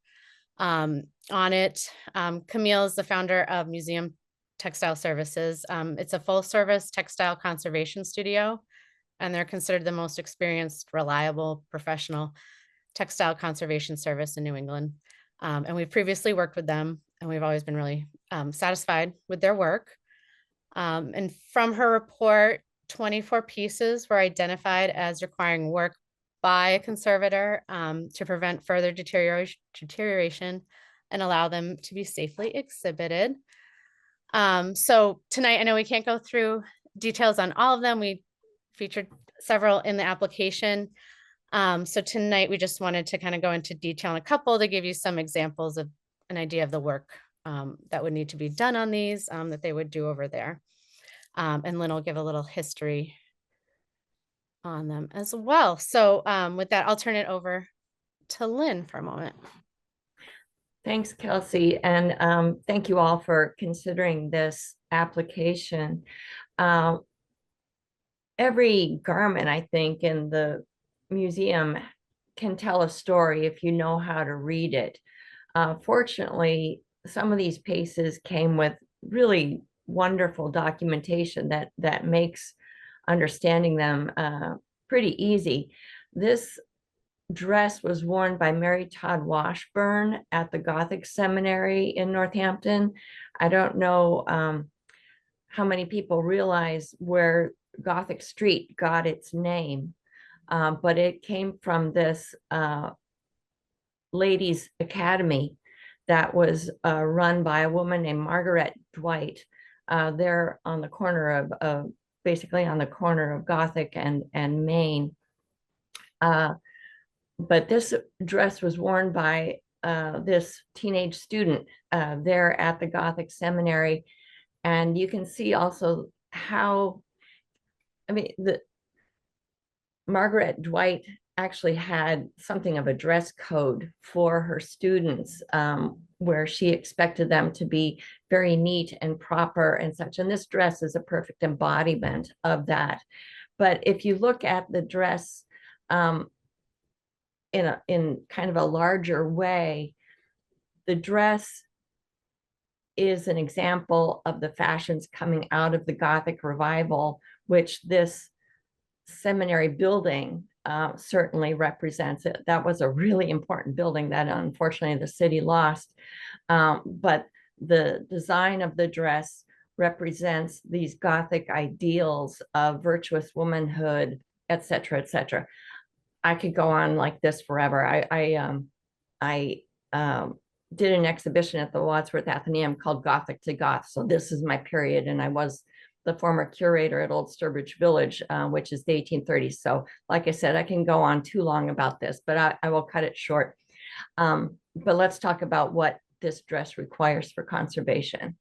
on it. Camille is the founder of Museum Textile Services. It's a full service textile conservation studio, and they're considered the most experienced, reliable, professional textile conservation service in New England. And we've previously worked with them, and we've always been really satisfied with their work. And from her report, 24 pieces were identified as requiring work by a conservator to prevent further deterioration and allow them to be safely exhibited. So tonight, I know we can't go through details on all of them. We featured several in the application. So tonight we just wanted to kind of go into detail on a couple to give you some examples of an idea of the work that would need to be done on these that they would do over there. And Lynn will give a little history on them as well. So with that, I'll turn it over to Lynn for a moment. Thanks, Kelsey, and thank you all for considering this application. Every garment, I think, in the museum can tell a story if you know how to read it. Fortunately, some of these pieces came with really wonderful documentation that makes understanding them pretty easy. This dress was worn by Mary Todd Washburn at the Gothic Seminary in Northampton. I don't know how many people realize where Gothic Street got its name, but it came from this ladies' academy that was run by a woman named Margaret Dwight. They're on the corner of basically on the corner of Gothic and Main. But this dress was worn by this teenage student there at the Gothic Seminary. And you can see also how, I mean, Margaret Dwight actually had something of a dress code for her students, where she expected them to be very neat and proper and such. And this dress is a perfect embodiment of that. But if you look at the dress in kind of a larger way, the dress is an example of the fashions coming out of the Gothic revival, which this seminary building certainly represents it. That was a really important building that unfortunately the city lost. But the design of the dress represents these Gothic ideals of virtuous womanhood, et cetera, et cetera. I could go on like this forever. I did an exhibition at the Wadsworth Atheneum called Gothic to Goth. So this is my period, and I was the former curator at Old Sturbridge Village, which is the 1830s. So like I said, I can go on too long about this, but I will cut it short. But let's talk about what this dress requires for conservation.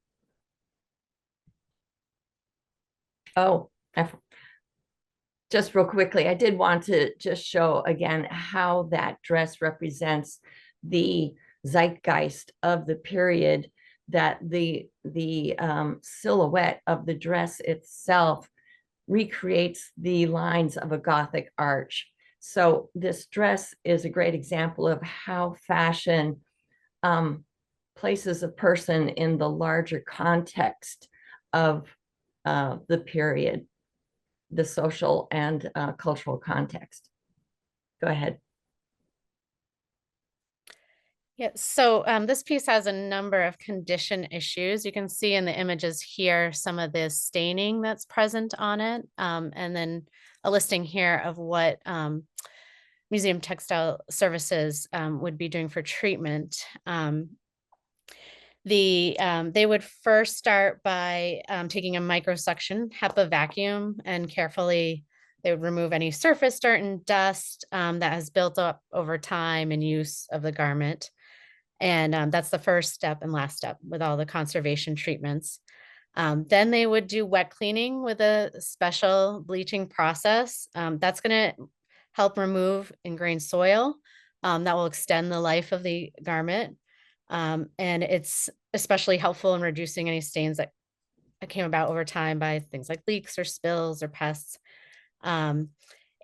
Oh, just real quickly, I did want to just show again how that dress represents the zeitgeist of the period, that the silhouette of the dress itself recreates the lines of a Gothic arch. So this dress is a great example of how fashion places a person in the larger context of the period, the social and cultural context. Go ahead. Yeah, so this piece has a number of condition issues. You can see in the images here some of the staining that's present on it, and then a listing here of what Museum Textile Services would be doing for treatment. They would first start by taking a microsuction HEPA vacuum, and carefully they would remove any surface dirt and dust that has built up over time and use of the garment. And that's the first step and last step with all the conservation treatments. Then they would do wet cleaning with a special bleaching process. That's going to help remove ingrained soil. That will extend the life of the garment. And it's especially helpful in reducing any stains that came about over time by things like leaks or spills or pests.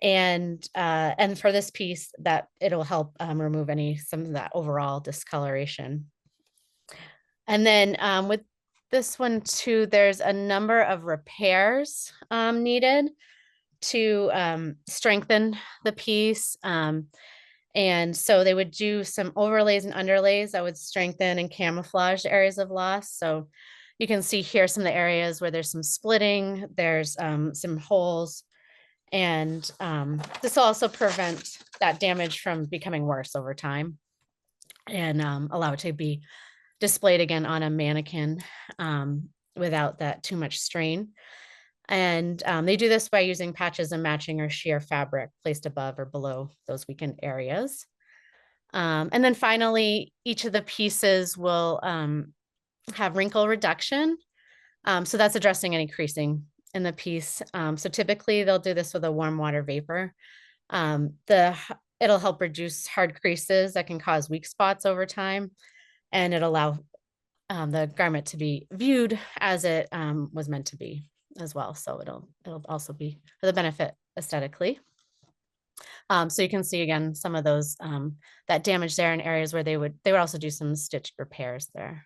And for this piece, that it'll help remove some of that overall discoloration. And then with this one too, there's a number of repairs needed to strengthen the piece. And so they would do some overlays and underlays that would strengthen and camouflage the areas of loss. So you can see here some of the areas where there's some splitting, there's some holes. And this will also prevent that damage from becoming worse over time, and allow it to be displayed again on a mannequin without that too much strain. And they do this by using patches of matching or sheer fabric placed above or below those weakened areas. And then finally, each of the pieces will have wrinkle reduction. So that's addressing any creasing in the piece. So typically they'll do this with a warm water vapor. It'll help reduce hard creases that can cause weak spots over time, and it'll allow the garment to be viewed as it was meant to be as well. So it'll also be for the benefit aesthetically. So you can see again some of those that damage there in areas where they would also do some stitch repairs there.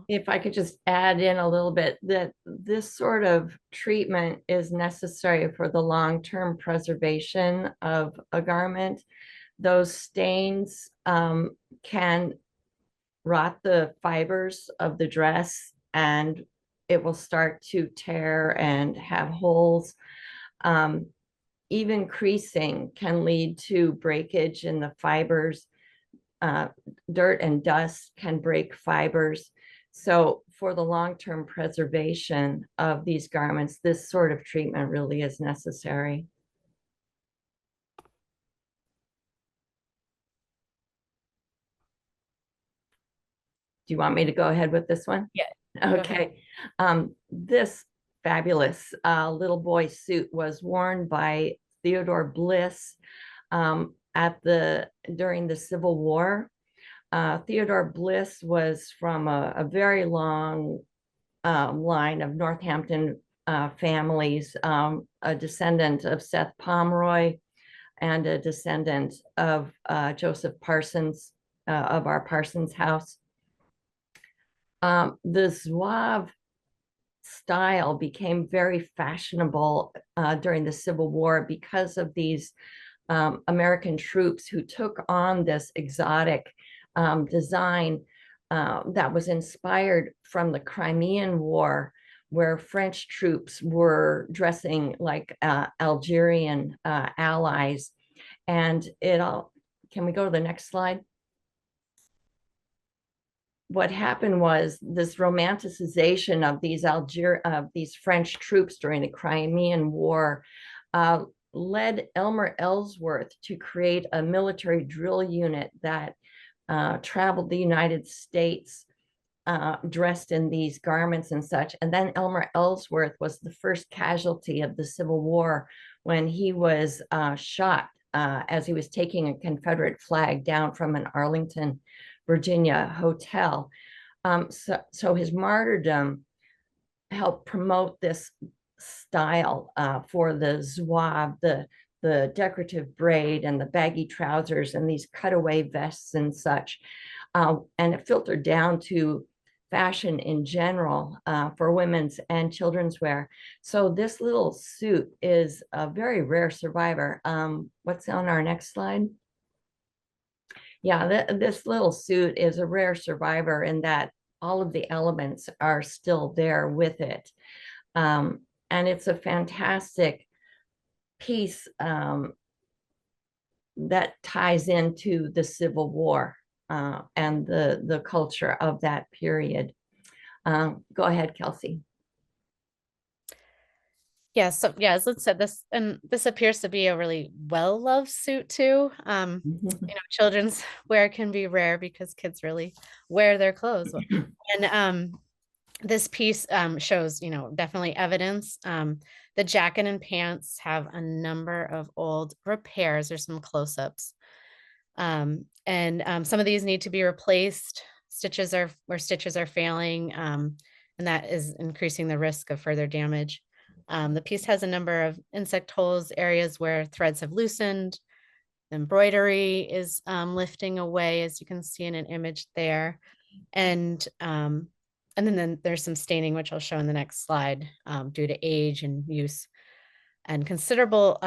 If I could just add in a little bit, that this sort of treatment is necessary for the long-term preservation of a garment. Those stains can rot the fibers of the dress, and it will start to tear and have holes. Even creasing can lead to breakage in the fibers. Dirt and dust can break fibers. So for the long-term preservation of these garments, this sort of treatment really is necessary. Do you want me to go ahead with this one? Yeah. Okay. This fabulous little boy suit was worn by Theodore Bliss during the Civil War. Theodore Bliss was from a very long line of Northampton families, a descendant of Seth Pomeroy and a descendant of Joseph Parsons of our Parsons house. The Zouave style became very fashionable during the Civil War because of these American troops who took on this exotic design that was inspired from the Crimean War, where French troops were dressing like Algerian allies. And can we go to the next slide? What happened was this romanticization of these French troops during the Crimean War led Elmer Ellsworth to create a military drill unit that traveled the United States dressed in these garments and such. And then Elmer Ellsworth was the first casualty of the Civil War when he was shot as he was taking a Confederate flag down from an Arlington, Virginia hotel. So his martyrdom helped promote this style for the Zouave, the decorative braid and the baggy trousers and these cutaway vests and such. And it filtered down to fashion in general for women's and children's wear. So this little suit is a very rare survivor. What's on our next slide? Yeah, this little suit is a rare survivor in that all of the elements are still there with it. And it's a fantastic piece that ties into the Civil War and the culture of that period. Go ahead, Kelsey. Yeah, so yeah, as Liz said, this appears to be a really well-loved suit too. You know, children's wear can be rare because kids really wear their clothes. And this piece shows, you know, definitely evidence. The jacket and pants have a number of old repairs. There's some close-ups. And some of these need to be replaced. Stitches are failing, and that is increasing the risk of further damage. The piece has a number of insect holes, areas where threads have loosened. Embroidery is lifting away, as you can see in an image there. And then there's some staining, which I'll show in the next slide, due to age and use, and considerable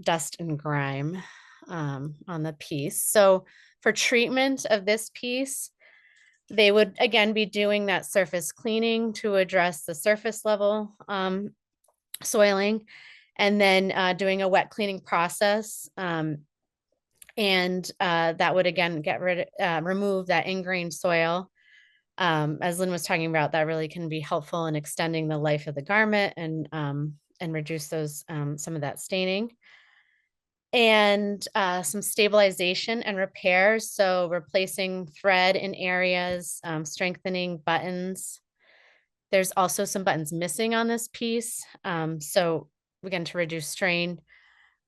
dust and grime on the piece. So for treatment of this piece, they would again be doing that surface cleaning to address the surface level soiling, and then doing a wet cleaning process. And that would again remove that ingrained soil. As Lynn was talking about, that really can be helpful in extending the life of the garment and reduce those some of that staining. And some stabilization and repairs. So replacing thread in areas, strengthening buttons. There's also some buttons missing on this piece. So again, to reduce strain,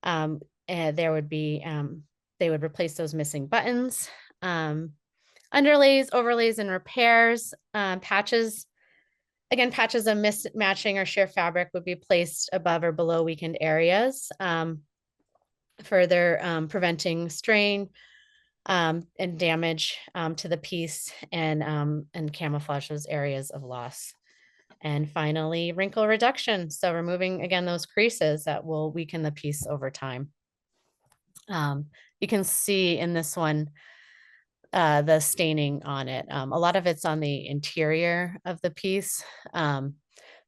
there would be, they would replace those missing buttons. Underlays, overlays, and repairs. Patches, again, patches of mismatching or sheer fabric would be placed above or below weakened areas, further preventing strain and damage to the piece, and camouflage those areas of loss. And finally, wrinkle reduction. So removing, again, those creases that will weaken the piece over time. You can see in this one, the staining on it. A lot of it's on the interior of the piece.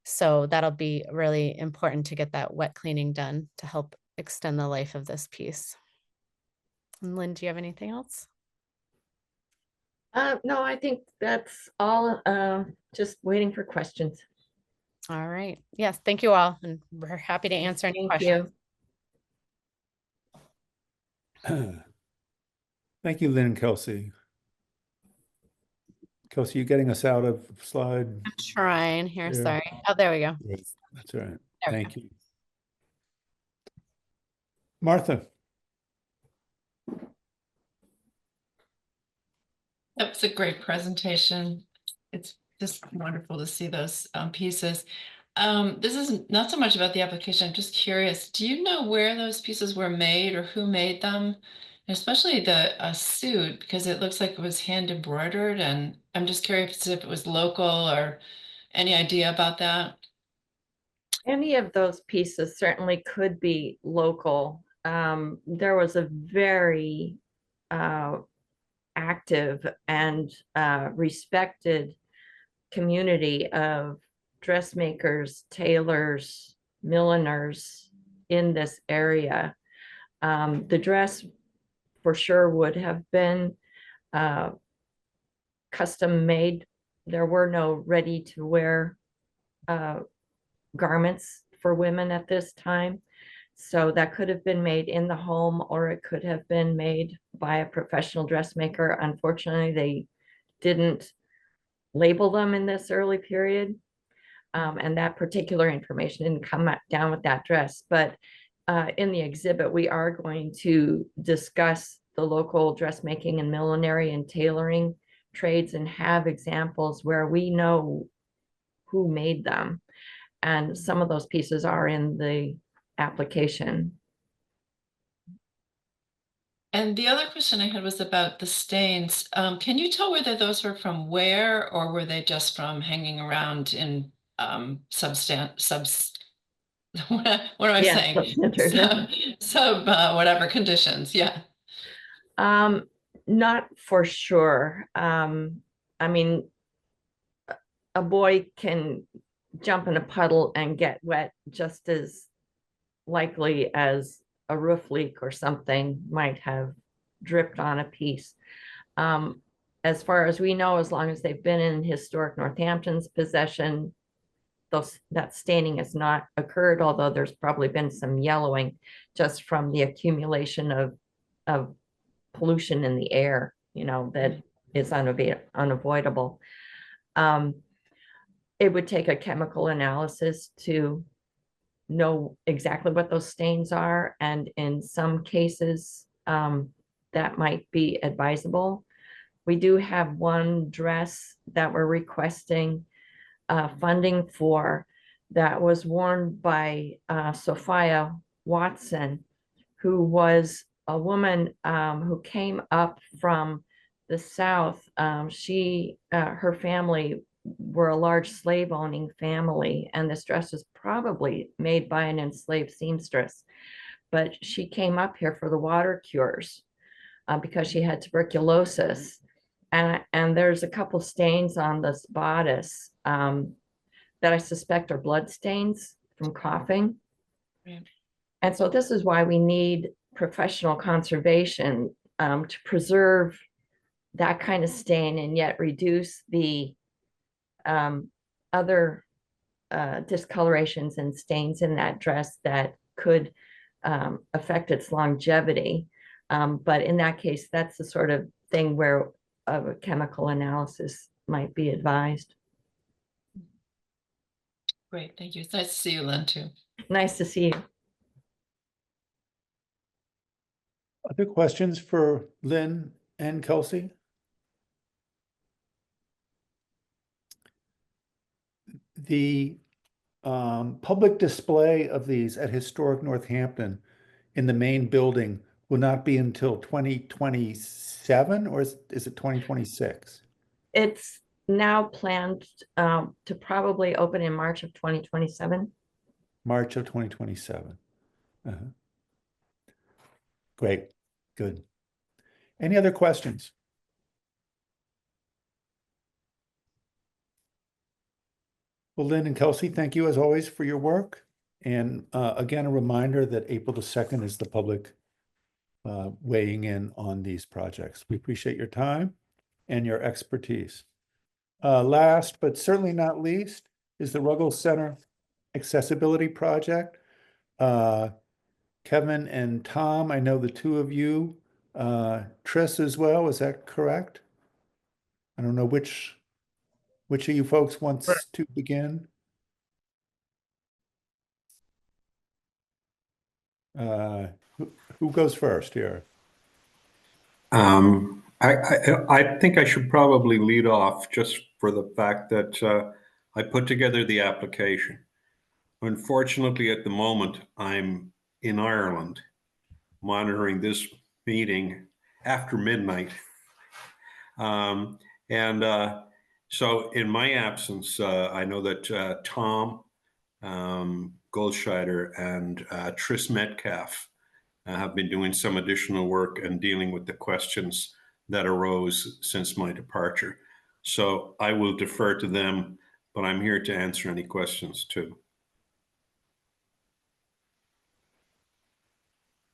So that'll be really important to get that wet cleaning done to help extend the life of this piece. And Lynn, do you have anything else? No, I think that's all. Just waiting for questions. All right. Yes, thank you all. And we're happy to answer any questions. Thank you, Lynn and Kelsey. Kelsey, you getting us out of slide? I'm trying here, Yeah. sorry. Oh, there we go. Right. That's all right. There we Thank go. you. Martha, That was a great presentation. It's just wonderful to see those pieces. This is not so much about the application. I'm just curious. Do you know where those pieces were made or who made them? Especially the suit, because it looks like it was hand embroidered, and I'm just curious if it was local or any idea about that. Any of those pieces certainly could be local. There was a very active and respected community of dressmakers, tailors, milliners in this area. The dress for sure would have been custom made. There were no ready to wear garments for women at this time. So that could have been made in the home, or it could have been made by a professional dressmaker. Unfortunately, they didn't label them in this early period. And that particular information didn't come down with that dress. But in the exhibit, we are going to discuss the local dressmaking and millinery and tailoring trades and have examples where we know who made them. And some of those pieces are in the application. And the other question I had was about the stains. Can you tell whether those were from wear or were they just from hanging around in what am I Yeah, saying? substandard. Whatever conditions, yeah. Not for sure. I mean, a boy can jump in a puddle and get wet just as likely as a roof leak or something might have dripped on a piece. As far as we know, as long as they've been in historic Northampton's possession, that staining has not occurred, although there's probably been some yellowing just from the accumulation of pollution in the air, that is unavoidable. It would take a chemical analysis to know exactly what those stains are. And in some cases, that might be advisable. We do have one dress that we're requesting funding for that was worn by Sophia Watson, who was a woman who came up from the South. Her family were a large slave owning family, and this dress was probably made by an enslaved seamstress. But she came up here for the water cures because she had tuberculosis. And there's a couple stains on this bodice that I suspect are blood stains from coughing. Right. And so this is why we need professional conservation to preserve that kind of stain and yet reduce the other discolorations and stains in that dress that could affect its longevity. But in that case, that's the sort of thing where a chemical analysis might be advised. Great, thank you. It's nice to see you, Lynn, too. Nice to see you. other questions for Lynn and Kelsey? The public display of these at Historic Northampton in the main building will not be until 2027, or is it 2026? It's now planned to probably open in March of 2027. March of 2027. Great, good. Any other questions? Well, Lynn and Kelsey, thank you as always for your work. And again, a reminder that April the 2nd is the public weighing in on these projects. We appreciate your time and your expertise. Last, but certainly not least, is the Ruggles Center Accessibility Project. Kevin and Tom, I know the two of you, Triss as well, is that correct? I don't know which Which of you folks wants to begin? Who goes first here? I think I should probably lead off just for the fact that I put together the application. Unfortunately, at the moment, I'm in Ireland monitoring this meeting after midnight. So in my absence, I know that Tom Goldscheider and Tris Metcalf have been doing some additional work and dealing with the questions that arose since my departure. So I will defer to them, but I'm here to answer any questions too.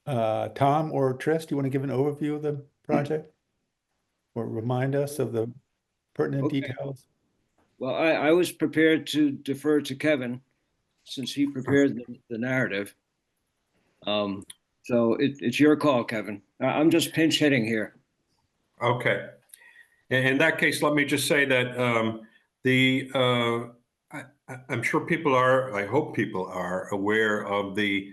Tom or Tris, do you want to give an overview of the project? Or remind us of the pertinent Okay. details? Well, I was prepared to defer to Kevin since he prepared the narrative. So it's your call, Kevin. I'm just pinch hitting here. Okay. In that case, let me just say that I'm sure people are, I hope people are aware of the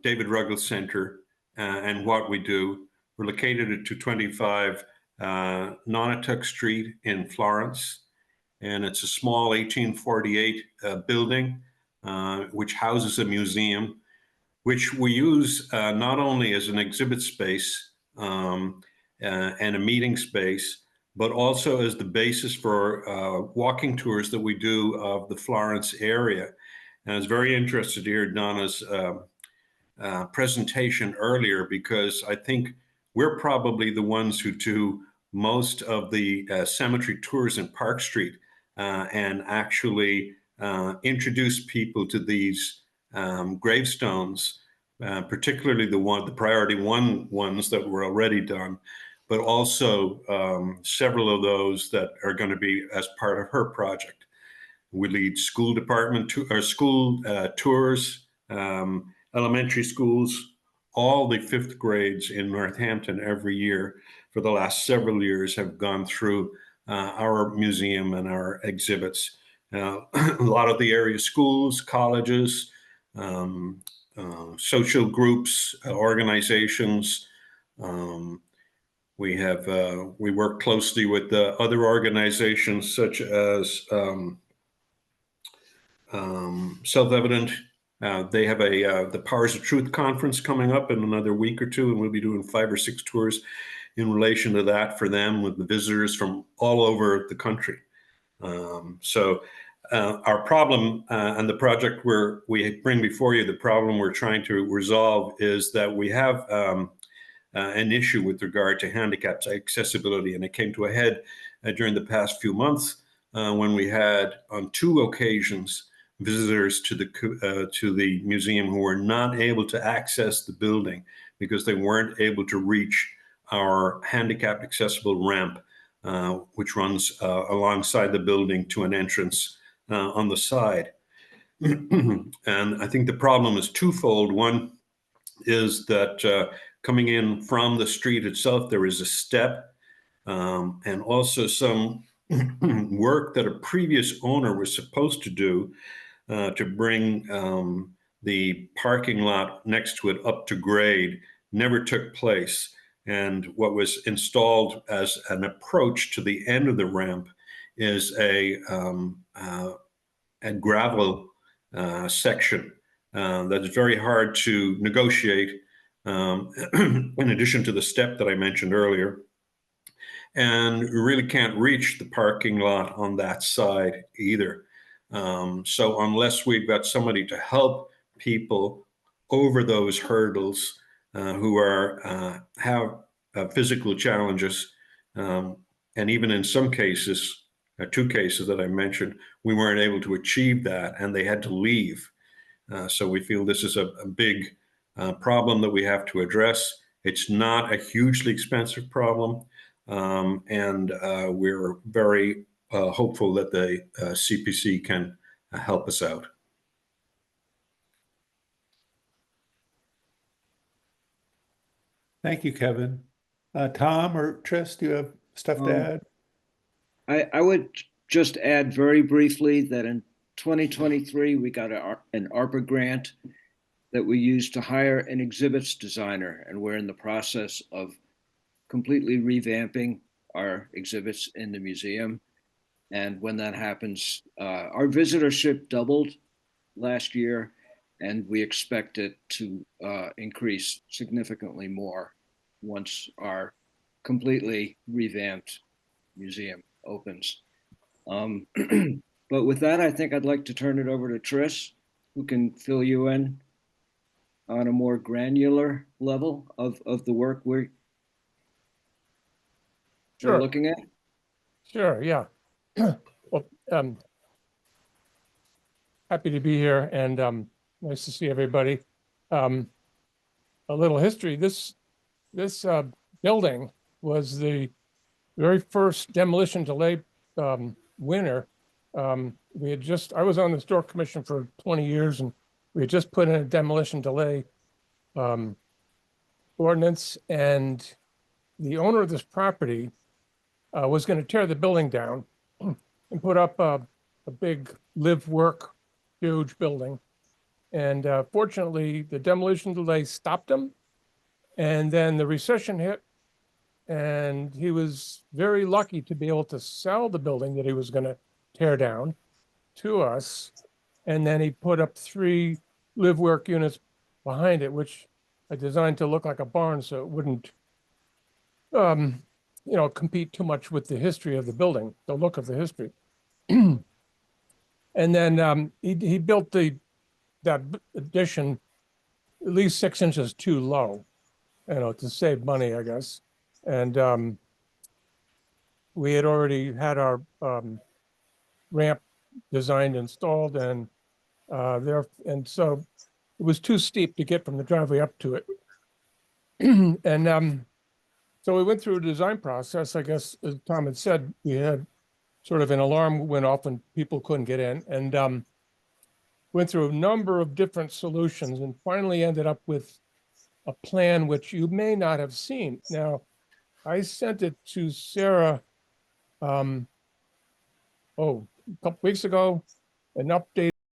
David Ruggles Center and what we do. We're located at 225 Nonotuck Street in Florence, and it's a small 1848 building which houses a museum, which we use not only as an exhibit space and a meeting space, but also as the basis for walking tours that we do of the Florence area. And I was very interested to hear Donna's presentation earlier, because I think we're probably the ones who do most of the cemetery tours in Park Street and actually introduce people to these gravestones, particularly the priority one ones that were already done, but also several of those that are going to be as part of her project. We lead school department or school tours, elementary schools, all the fifth grades in Northampton every year for the last several years have gone through our museum and our exhibits. A lot of the area schools, colleges, social groups, organizations. We work closely with other organizations such as Self-Evident. They have the Powers of Truth conference coming up in another week or two, and we'll be doing 5 or 6 tours in relation to that for them with the visitors from all over the country. Our problem and the project we bring before you, the problem we're trying to resolve is that we have an issue with regard to handicap accessibility, and it came to a head during the past few months when we had on 2 occasions visitors to the museum who were not able to access the building because they weren't able to reach our handicap accessible ramp, which runs alongside the building to an entrance on the side. And I think the problem is twofold. One is that coming in from the street itself, there is a step and also some work that a previous owner was supposed to do to bring the parking lot next to it up to grade never took place. And what was installed as an approach to the end of the ramp is a gravel section that is very hard to negotiate, in addition to the step that I mentioned earlier. And we really can't reach the parking lot on that side either. So unless we've got somebody to help people over those hurdles who have physical challenges, and even in some cases, 2 cases that I mentioned, we weren't able to achieve that and they had to leave. So we feel this is a big problem that we have to address. It's not a hugely expensive problem, and we're very hopeful that the CPC can help us out. Thank you, Kevin. Tom or Tris, do you have stuff to add? I would just add very briefly that in 2023, we got an ARPA grant that we used to hire an exhibits designer, and we're in the process of completely revamping our exhibits in the museum. And when that happens, our visitorship doubled last year, and we expect it to increase significantly more once our completely revamped museum opens. But with that, I think I'd like to turn it over to Tris, who can fill you in on a more granular level of the work we're looking at. Sure, yeah. Well, happy to be here, and nice to see everybody. A little history. This building was the very first demolition delay winner. I was on the Historic Commission for 20 years, and we had just put in a demolition delay ordinance, and the owner of this property was going to tear the building down and put up a big live-work, huge building. And fortunately, the demolition delay stopped him. And then the recession hit, and he was very lucky to be able to sell the building that he was going to tear down to us. And then he put up 3 live-work units behind it, which I designed to look like a barn so it wouldn't compete too much with the history of the building, the look of the history. And then he built that addition at least 6 inches too low, to save money, I guess. And we had already had our ramp designed, installed, and so it was too steep to get from the driveway up to it. And so we went through a design process. I guess, as Tom had said, we had sort of an alarm went off when people couldn't get in, and went through a number of different solutions, and finally ended up with a plan which you may not have seen. Now, I sent it to Sarah, a couple weeks ago, an update